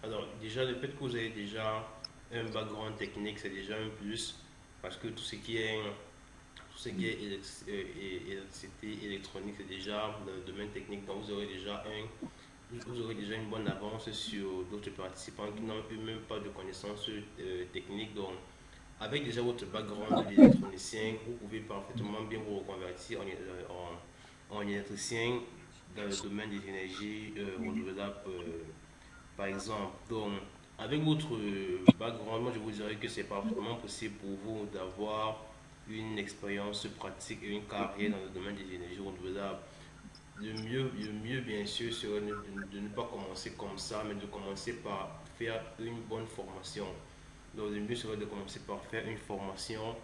Alors, déjà, le fait que vous ayez déjà un background technique, c'est déjà un plus, parce que tout ce qui est électricité, électronique, c'est déjà dans le domaine technique. Donc, vous aurez déjà une bonne avance sur d'autres participants qui n'ont eux-mêmes pas de connaissances techniques. Donc, avec déjà votre background d'électronicien, vous pouvez parfaitement bien vous reconvertir en électricien dans le domaine des énergies renouvelables, par exemple. Donc, avec votre background, moi je vous dirais que c'est parfaitement possible pour vous d'avoir une expérience pratique et une carrière dans le domaine des énergies renouvelables. Le mieux, bien sûr, serait de ne pas commencer comme ça, mais de commencer par faire une bonne formation. Donc, le mieux serait de commencer par faire une formation,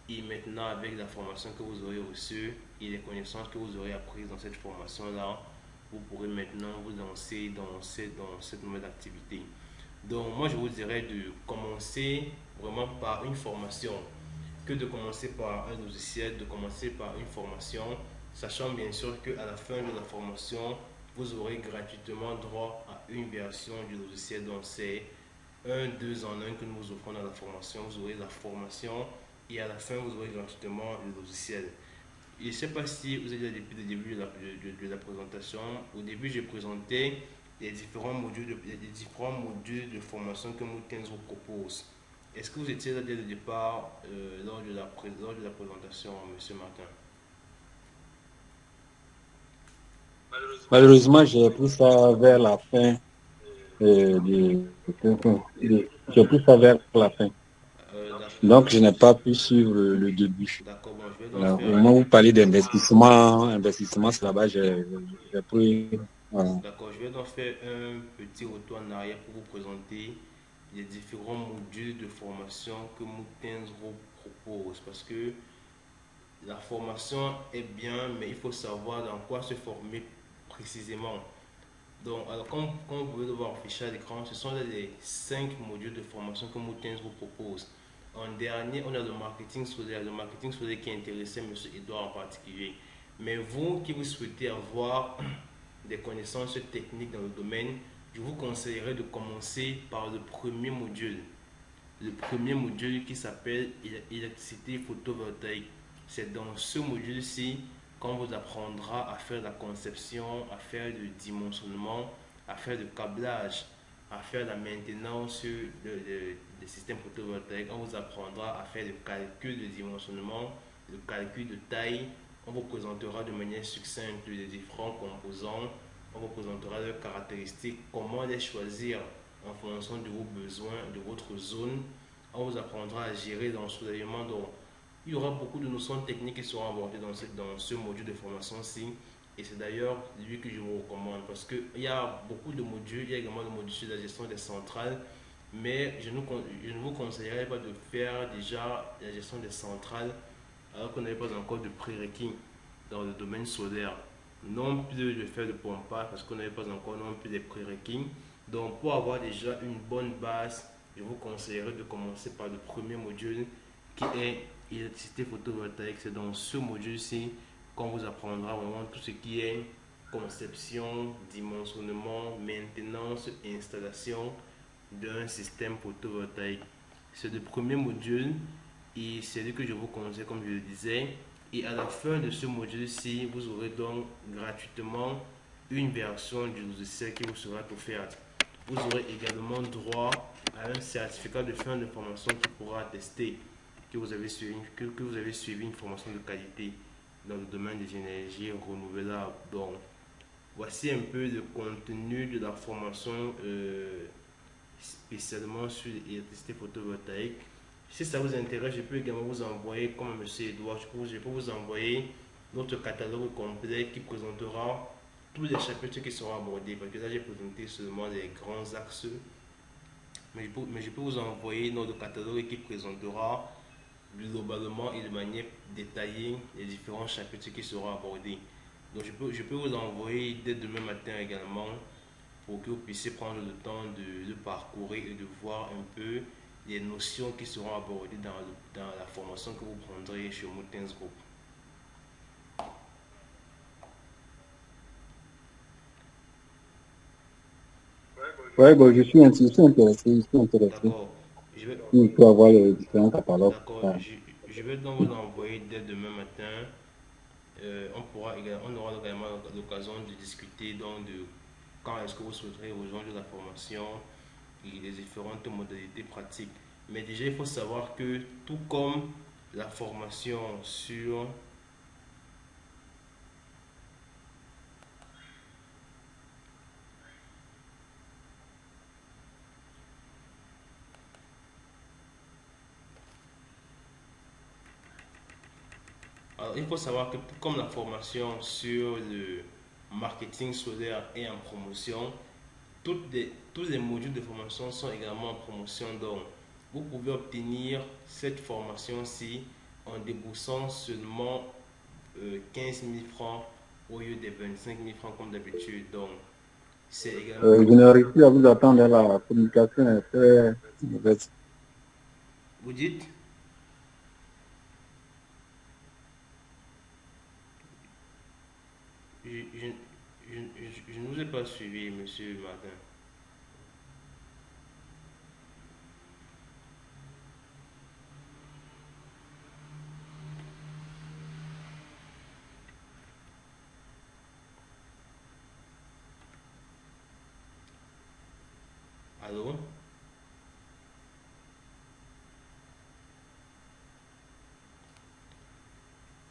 et maintenant, avec la formation que vous aurez reçue et les connaissances que vous aurez apprises dans cette formation-là, vous pourrez maintenant vous lancer dans cette nouvelle activité. Donc, moi, je vous dirais de commencer vraiment par une formation, que de commencer par un logiciel, de commencer par une formation, sachant bien sûr qu'à la fin de la formation, vous aurez gratuitement droit à une version du logiciel. Donc, c'est un 2 en un que nous vous offrons dans la formation. Vous aurez la formation et à la fin, vous aurez gratuitement le logiciel. Je ne sais pas si vous êtes là depuis le début de la présentation. Au début, j'ai présenté les différents modules de formation que Moutens vous propose. Est-ce que vous étiez là dès le départ lors de la présentation, Monsieur Martin? Malheureusement, j'ai pris ça vers la fin. J'ai pris ça vers la fin. Donc, je D'accord. n'ai pas pu suivre le début. D'accord, bon, je vais donc Voilà. Au faire. moment où vous parlez d'investissement, c'est là-bas, j'ai pris. Voilà. D'accord, je vais donc faire un petit retour en arrière pour vous présenter les différents modules de formation que Moutens Group propose. Parce que la formation est bien, mais il faut savoir dans quoi se former précisément. Donc, alors, comme vous pouvez le voir affiché à l'écran, ce sont les 5 modules de formation que Moutens vous propose. En dernier, on a le marketing solaire qui intéressait M. Edouard en particulier. Mais vous qui vous souhaitez avoir des connaissances techniques dans le domaine, je vous conseillerais de commencer par le premier module. Le premier module qui s'appelle électricité photovoltaïque. C'est dans ce module-ci qu'on vous apprendra à faire la conception, à faire le dimensionnement, à faire le câblage, à faire la maintenance des systèmes photovoltaïques. On vous apprendra à faire le calcul de dimensionnement, le calcul de taille. On vous présentera de manière succincte les différents composants. On vous présentera leurs caractéristiques, comment les choisir en fonction de vos besoins, de votre zone. On vous apprendra à gérer l'ensoleillement. Donc, il y aura beaucoup de notions techniques qui seront abordées dans ce module de formation-ci. Et c'est d'ailleurs lui que je vous recommande parce qu'il y a beaucoup de modules. Il y a également le module sur la gestion des centrales. Mais je ne vous conseillerais pas de faire déjà la gestion des centrales alors qu'on n'avait pas encore de prérequis dans le domaine solaire. Non plus de faire le pompage parce qu'on n'avait pas encore non plus les prérequis. Donc pour avoir déjà une bonne base, je vous conseillerais de commencer par le premier module qui est électricité photovoltaïque. C'est dans ce module-ci qu'on vous apprendra vraiment tout ce qui est conception, dimensionnement, maintenance, installation d'un système photovoltaïque. C'est le premier module et c'est lui que je vous conseille comme je le disais. Et à la fin de ce module-ci, vous aurez donc gratuitement une version du logiciel qui vous sera offerte. Vous aurez également droit à un certificat de fin de formation qui pourra attester que vous avez suivi une formation de qualité dans le domaine des énergies renouvelables. Donc, voici un peu le contenu de la formation spécialement sur l'électricité photovoltaïque. Si ça vous intéresse, je peux également vous envoyer, comme M. Edouard, je peux vous envoyer notre catalogue complet qui présentera tous les chapitres qui seront abordés. Parce que là, j'ai présenté seulement les grands axes. Mais je peux vous envoyer notre catalogue qui présentera globalement et de manière détaillée les différents chapitres qui seront abordés. Donc, je peux vous envoyer dès demain matin également pour que vous puissiez prendre le temps de le parcourir et de voir un peu les notions qui seront abordées dans la formation que vous prendrez chez Moutens Group. Ouais, bon, je suis intéressé. D'accord. Je vais, Il faut avoir les différents catalogues. d'accord. Ouais. Je vais donc vous l'envoyer dès demain matin. On aura également l'occasion de discuter donc de quand est-ce que vous souhaiterez rejoindre la formation et les différentes modalités pratiques. Mais déjà, il faut savoir que tout comme la formation sur... Alors, il faut savoir que tout comme la formation sur le marketing solaire est en promotion, tous les modules de formation sont également en promotion. Donc, vous pouvez obtenir cette formation-ci en déboursant seulement 15 000 francs au lieu des 25 000 francs comme d'habitude. Donc, c'est également... Je n'ai réussi à vous attendre, la communication est très mauvaise. Vous dites? Je, je, je ne vous ai pas suivi, monsieur Martin. Allô?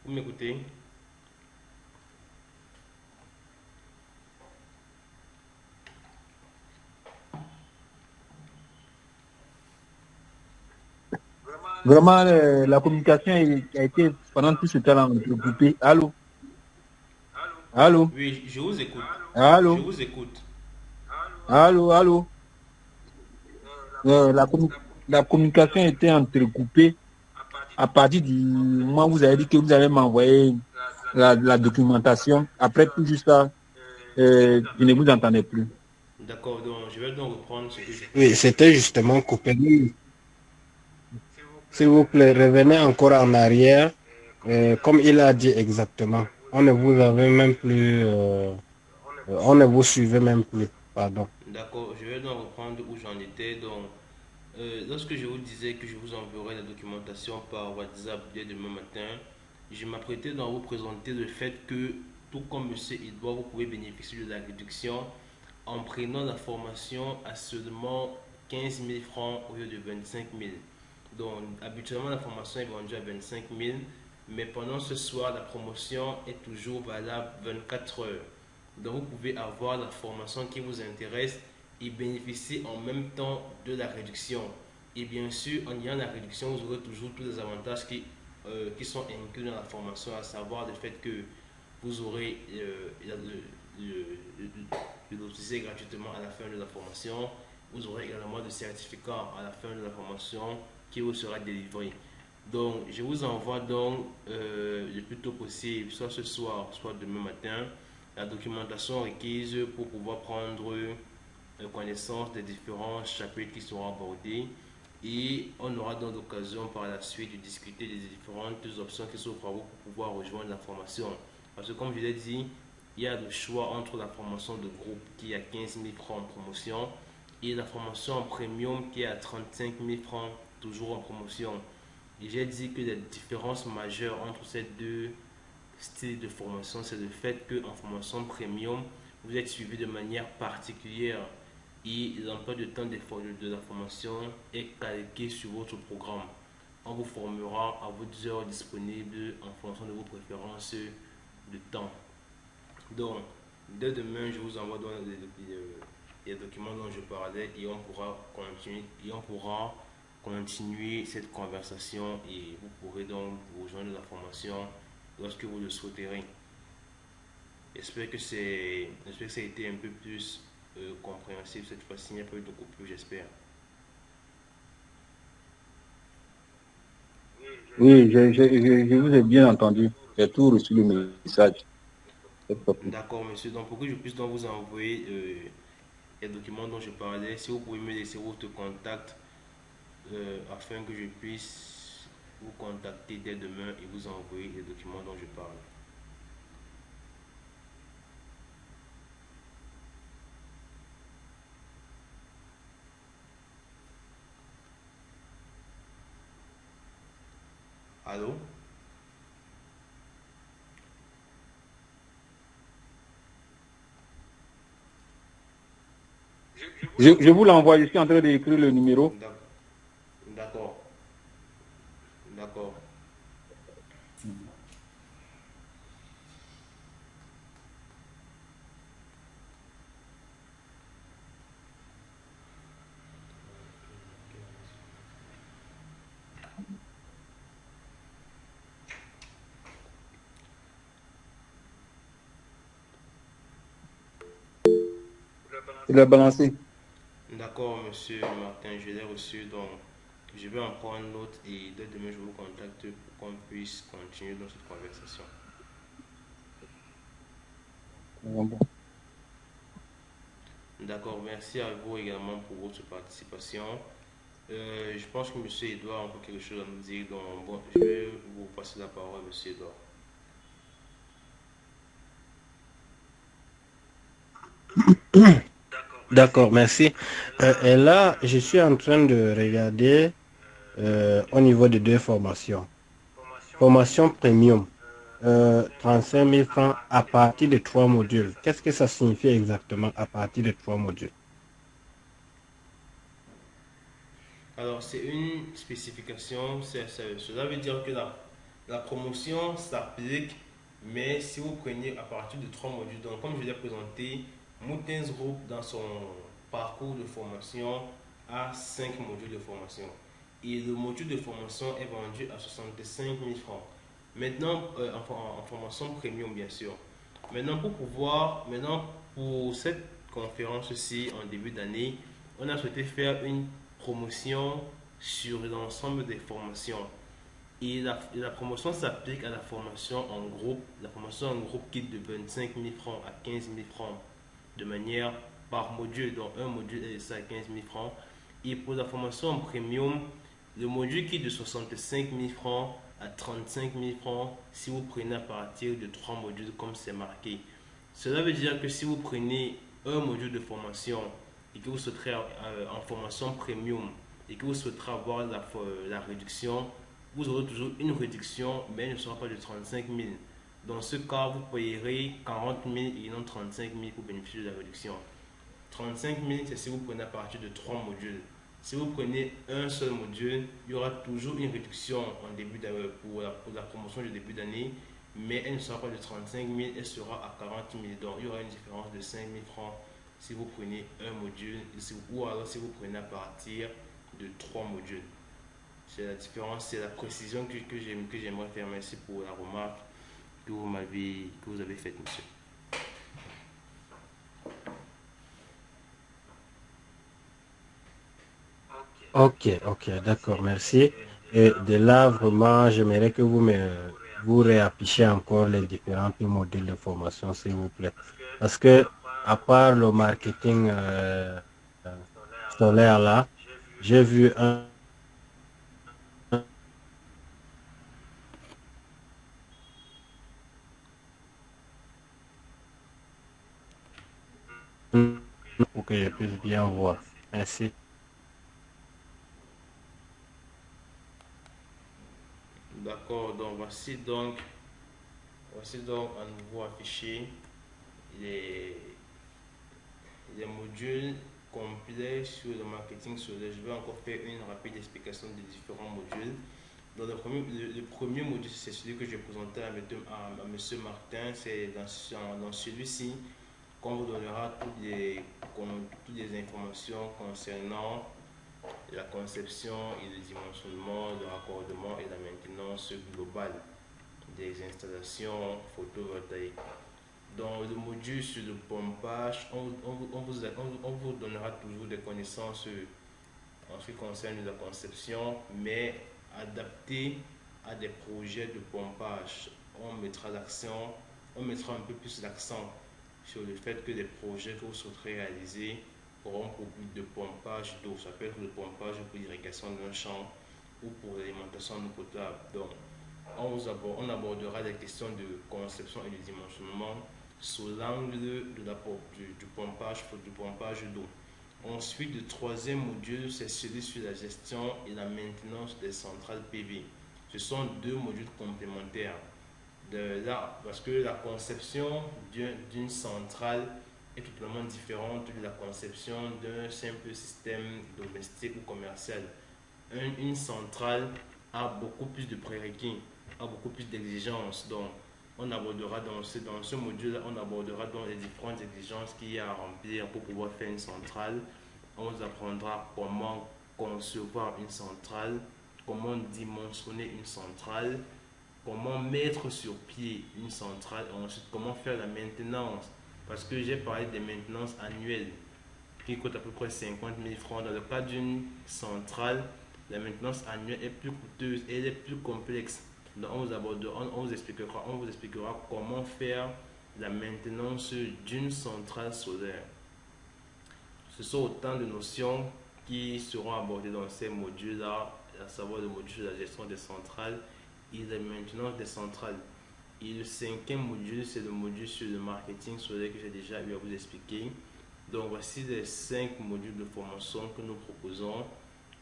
Vous m'écoutez? Vraiment, la communication a été pendant tout ce temps-là entrecoupée. Allô? Allô? Oui, je vous écoute. Je Allô? vous écoute. Allô? Allô? Euh, la, commu- la communication a été entrecoupée à partir du moment où vous avez dit que vous allez m'envoyer la documentation. Après tout juste ça, je ne vous entendais plus. D'accord, donc je vais donc reprendre ce que je... Oui, c'était justement coupé. S'il vous plaît, revenez encore en arrière, comme il a dit exactement. On ne vous avait même plus, on ne vous suivait même plus. Pardon. D'accord, je vais donc reprendre où j'en étais. Donc, lorsque je vous disais que je vous enverrai la documentation par WhatsApp dès demain matin, je m'apprêtais donc à vous présenter le fait que, tout comme M. Edouard, vous pouvez bénéficier de la réduction en prenant la formation à seulement 15 000 francs au lieu de 25 000. Donc, habituellement, la formation est vendue à 25 000, mais pendant ce soir, la promotion est toujours valable 24 heures. Donc, vous pouvez avoir la formation qui vous intéresse et bénéficier en même temps de la réduction. Et bien sûr, en ayant la réduction, vous aurez toujours tous les avantages qui sont inclus dans la formation, à savoir le fait que vous aurez le logiciel gratuitement à la fin de la formation. Vous aurez également le certificat à la fin de la formation qui vous sera délivré. Donc, je vous envoie donc le plus tôt possible, soit ce soir, soit demain matin, la documentation requise pour pouvoir prendre connaissance des différents chapitres qui seront abordés. Et on aura donc l'occasion par la suite de discuter des différentes options qui s'offrent à vous pour pouvoir rejoindre la formation. Parce que comme je l'ai dit, il y a le choix entre la formation de groupe qui est à 15 000 francs en promotion et la formation en premium qui est à 35 000 francs toujours en promotion. Et j'ai dit que la différence majeure entre ces deux styles de formation, c'est le fait qu'en formation premium, vous êtes suivi de manière particulière et l'emploi de temps de la formation est calqué sur votre programme. On vous formera à vos heures disponibles en fonction de vos préférences de temps. Donc, dès demain, je vous envoie les documents dont je parlais et on pourra continuer cette conversation et vous pourrez donc rejoindre la formation lorsque vous le souhaiterez. J'espère que ça a été un peu plus compréhensible cette fois-ci. Il n'y a pas eu de coupure, j'espère. Oui, je vous ai bien entendu. J'ai tout reçu le message. D'accord, monsieur. Donc, pour que je puisse donc vous envoyer les documents dont je parlais, si vous pouvez me laisser votre contact afin que je puisse vous contacter dès demain et vous envoyer les documents dont je parle. Allô? Je vous l'envoie, je suis en train d'écrire le numéro. D'accord. D'accord. Il est balancé. D'accord, monsieur Martin, je l'ai reçu. Donc, je vais en prendre note et dès demain, je vous contacte pour qu'on puisse continuer dans cette conversation. D'accord, merci à vous également pour votre participation. Je pense que monsieur Edouard a encore quelque chose à nous dire. Donc, bon, je vais vous passer la parole, monsieur Edouard. D'accord, merci. Et là, je suis en train de regarder au niveau de deux formations. Formation premium, 35 000 francs à partir de trois modules. Qu'est-ce que ça signifie exactement à partir de trois modules? Alors, c'est une spécification, cela veut dire que la promotion s'applique, mais si vous prenez à partir de trois modules, donc comme je l'ai présenté, Moutens Group dans son parcours de formation a 5 modules de formation. Et le module de formation est vendu à 65 000 francs. Maintenant, en formation premium, bien sûr. Maintenant, pour cette conférence-ci, en début d'année, on a souhaité faire une promotion sur l'ensemble des formations. Et la promotion s'applique à la formation en groupe. La formation en groupe quitte de 25 000 francs à 15 000 francs de manière par module. Donc un module est de à 15 000 francs. Et pour la formation en premium, le module quitte de 65 000 francs à 35 000 francs si vous prenez à partir de 3 modules comme c'est marqué. Cela veut dire que si vous prenez un module de formation et que vous souhaiterez en formation premium et que vous souhaiterez avoir la réduction, vous aurez toujours une réduction, mais elle ne sera pas de 35 000. Dans ce cas, vous payerez 40 000 et non 35 000 pour bénéficier de la réduction. 35 000, c'est si vous prenez à partir de 3 modules. Si vous prenez un seul module, il y aura toujours une réduction en début pour la promotion du début d'année, mais elle ne sera pas de 35 000, elle sera à 40 000. Donc il y aura une différence de 5 000 francs si vous prenez un module, ou alors si vous prenez à partir de 3 modules. C'est la différence, c'est la précision que j'aimerais faire. Merci pour la remarque que vous avez faite, monsieur. Ok, ok, d'accord, merci. Et de là, vraiment, j'aimerais que vous réaffichez encore les différents modèles de formation, s'il vous plaît. Parce que, à part le marketing solaire là, j'ai vu pour que je puisse bien voir. Merci. D'accord, donc voici donc à nouveau affiché les, les modules complets sur le marketing solaire. Je vais encore faire une rapide explication des différents modules. Dans le premier module, c'est celui que je présentais à M. Martin. C'est dans celui-ci qu'on vous donnera toutes les informations concernant la conception et le dimensionnement, le raccordement et la maintenance globale des installations photovoltaïques. Dans le module sur le pompage, on vous donnera toujours des connaissances en ce qui concerne la conception, mais adaptées à des projets de pompage. On mettra un peu plus l'accent sur le fait que les projets que vous souhaiterez réaliser auront pour but de pompage d'eau. Ça peut être le pompage pour l'irrigation d'un champ ou pour l'alimentation en eau potable. Donc, on abordera les questions de conception et de dimensionnement sous l'angle du pompage d'eau. Ensuite, le troisième module, c'est celui sur la gestion et la maintenance des centrales PV. Ce sont deux modules complémentaires. Parce que la conception d'une centrale est totalement différente de la conception d'un simple système domestique ou commercial. Une centrale a beaucoup plus de prérequis, a beaucoup plus d'exigences. Donc, on abordera dans ce module, on abordera donc les différentes exigences qu'il y a à remplir pour pouvoir faire une centrale. On vous apprendra comment concevoir une centrale, comment dimensionner une centrale, comment mettre sur pied une centrale, et ensuite comment faire la maintenance. Parce que j'ai parlé des maintenances annuelles qui coûtent à peu près 50 000 francs. Dans le cas d'une centrale, la maintenance annuelle est plus coûteuse et elle est plus complexe. Donc on vous expliquera comment faire la maintenance d'une centrale solaire. Ce sont autant de notions qui seront abordées dans ces modules-là, à savoir le module sur la gestion des centrales et la maintenance des centrales. Et le cinquième module, c'est le module sur le marketing solaire que j'ai déjà eu à vous expliquer. Donc voici les 5 modules de formation que nous proposons.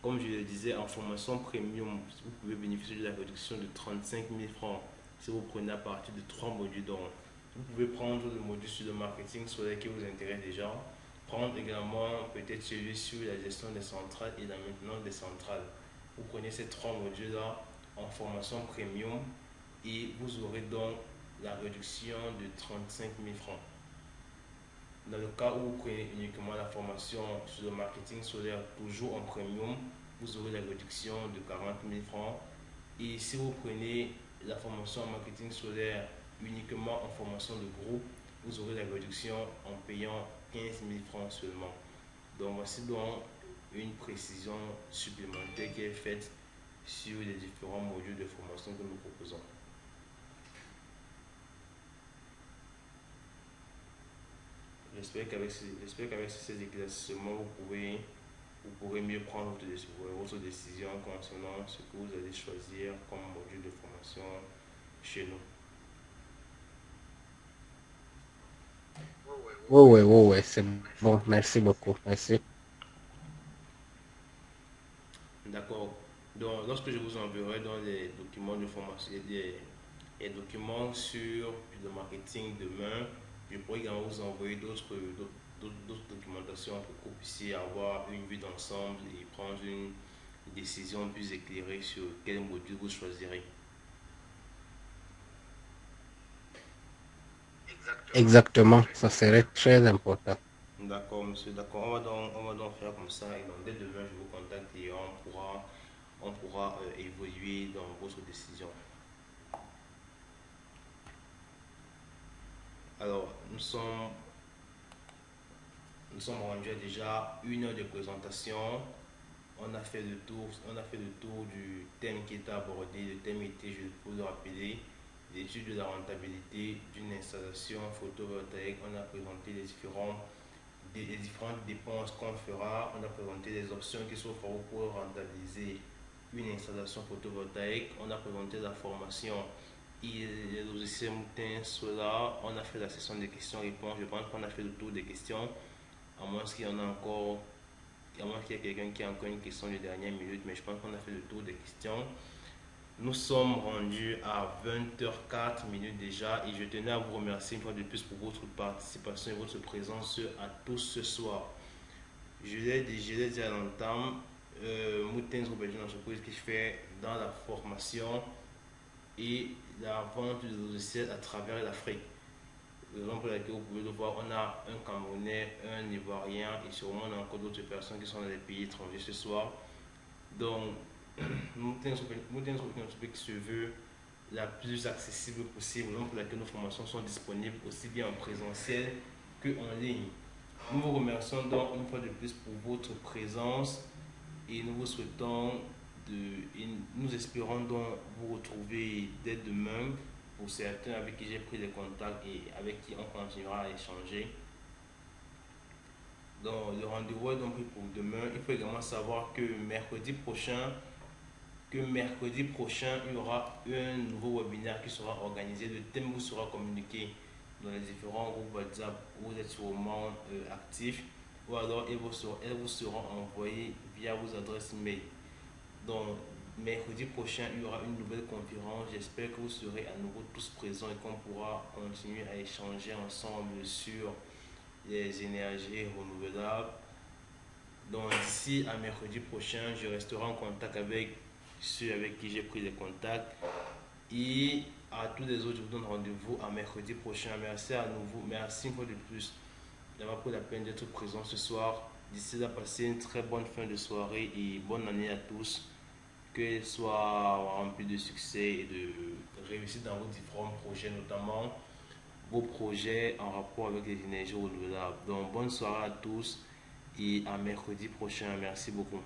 Comme je le disais, en formation premium, vous pouvez bénéficier de la réduction de 35 000 francs si vous prenez à partir de 3 modules. Donc, vous pouvez prendre le module sur le marketing solaire qui vous intéresse déjà, prendre également peut-être celui sur la gestion des centrales et la maintenance des centrales. Vous prenez ces trois modules-là en formation premium et vous aurez donc la réduction de 35 000 francs. Dans le cas où vous prenez uniquement la formation sur le marketing solaire, toujours en premium, vous aurez la réduction de 40 000 francs. Et si vous prenez la formation en marketing solaire uniquement en formation de groupe, vous aurez la réduction en payant 15 000 francs seulement. Donc voici donc une précision supplémentaire qui est faite sur les différents modules de formation que nous proposons. J'espère qu'avec ces éclaircissements, vous pourrez mieux prendre votre décision concernant ce que vous allez choisir comme module de formation chez nous. Oui, c'est bon. Merci beaucoup. Merci. D'accord. Donc, lorsque je vous enverrai dans les documents de formation, les documents sur le marketing demain, je pourrais également vous envoyer d'autres documentations pour que vous puissiez avoir une vue d'ensemble et prendre une décision plus éclairée sur quel module vous choisirez. Exactement, ça serait très important. D'accord, monsieur, d'accord. On va donc faire comme ça. Et donc, dès demain, je vous contacte et on pourra évoluer dans votre décision. Alors, nous sommes rendus à déjà 1 heure de présentation. On a fait le tour du thème qui était abordé. Le thème était, je peux le rappeler, l'étude de la rentabilité d'une installation photovoltaïque. On a présenté les différentes dépenses qu'on fera. On a présenté les options qui sont faites pour rentabiliser une installation photovoltaïque. On a présenté la formation et les logiciels Mountain Solar. On a fait la session de questions-réponses. Je pense qu'on a fait le tour des questions. À moins qu'il y en a encore, à moins qu'il y ait quelqu'un qui a encore une question de dernière minute, mais je pense qu'on a fait le tour des questions. Nous sommes rendus à 20h04 déjà et je tenais à vous remercier une fois de plus pour votre participation et votre présence à tous ce soir. Je l'ai dit à l'entame, Mountain Group est une entreprise qui fait dans la formation et la vente de logiciels à travers l'Afrique. Raison pour laquelle vous pouvez le voir, on a un Camerounais, un Ivoirien et sûrement on a encore d'autres personnes qui sont dans les pays étrangers ce soir. Donc, Mountain Group est une entreprise qui se veut la plus accessible possible, raison pour laquelle nos formations sont disponibles aussi bien en présentiel qu'en ligne. Nous vous remercions donc une fois de plus pour votre présence et nous vous souhaitons et nous espérons donc vous retrouver dès demain pour certains avec qui j'ai pris les contacts et avec qui on continuera à échanger. Donc le rendez-vous est donc pris pour demain. Il faut également savoir que mercredi prochain, il y aura un nouveau webinaire qui sera organisé. Le thème vous sera communiqué dans les différents groupes WhatsApp où vous êtes sûrement actifs, ou alors elles vous seront envoyées via vos adresses mail. Donc, mercredi prochain, il y aura une nouvelle conférence. J'espère que vous serez à nouveau tous présents et qu'on pourra continuer à échanger ensemble sur les énergies renouvelables. Donc, d'ici à mercredi prochain, je resterai en contact avec ceux avec qui j'ai pris les contacts. Et à tous les autres, je vous donne rendez-vous à mercredi prochain. Merci à nouveau. Merci une fois de plus d'avoir pris la peine d'être présent ce soir. D'ici là, passez une très bonne fin de soirée et bonne année à tous. Qu'elle soit remplie de succès et de réussite dans vos différents projets, notamment vos projets en rapport avec les énergies renouvelables. Donc, bonne soirée à tous et à mercredi prochain. Merci beaucoup.